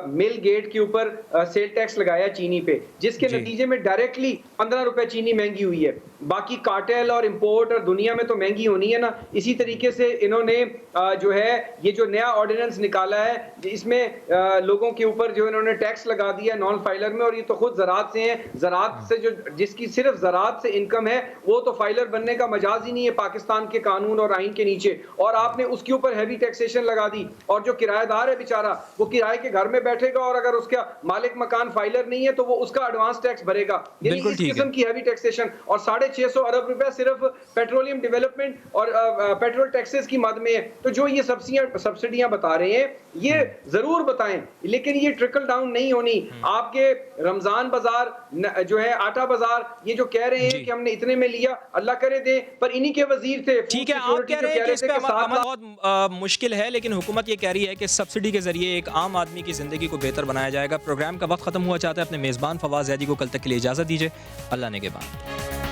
मिल गेट के ऊपर सेल टैक्स लगाया चीनी पे, जिसके नतीजे में डायरेक्टली 15 रुपए चीनी महंगी हुई है। बाकी कार्टेल और इंपोर्ट और दुनिया में तो महंगी होनी है ना। इसी तरीके से इन्होंने जो है ये जो नया ऑर्डिनेंस निकाला है, इसमें लोगों के ऊपर जो इन्होंने टैक्स लगा दिया नॉन फाइलर में, और ये तो खुद ज़राअत से हैं। ज़राअत से जो जिसकी सिर्फ ज़राअत से इनकम है वो तो फाइलर बनने का मजाज ही नहीं है पाकिस्तान के कानून और आइन के नीचे, और आपने उसके ऊपर हैवी टैक्सेशन लगा दी। और जो किराएदार है बेचारा, वो किराए के घर में बैठेगा, और अगर उसका मालिक मकान फाइलर नहीं है तो वो उसका एडवांस टैक्स भरेगा। यानी इस किस्म की हैवी टैक्सेशन, और 650 अरब रुपए सिर्फ पेट्रोलियम डेवलपमेंट और पेट्रोल टैक्सेस की मद में है। तो जो ये सब्सिडियां बता रहे हैं ये जरूर बताएं, लेकिन ये ट्रिकल डाउन नहीं होनी। आपके रमजान बाजार जो है, आटा बाजार, ये जो कह रहे हैं कि हमने इतने में लिया, अल्लाह करे दे, पर इन्हीं के वजीर थे। ठीक है, आप कह रहे हैं कि इस पे अमल बहुत मुश्किल है, लेकिन हुकूमत ये कह रही है कि सब्सिडी के जरिए एक आम आदमी की ज़िंदगी को बेहतर बनाया जाएगा। प्रोग्राम का वक्त ख़त्म हुआ चाहता है। अपने मेज़बान फवाद ज़ैदी को कल तक के लिए इजाज़त दीजिए। अल्लाह ने के बाद।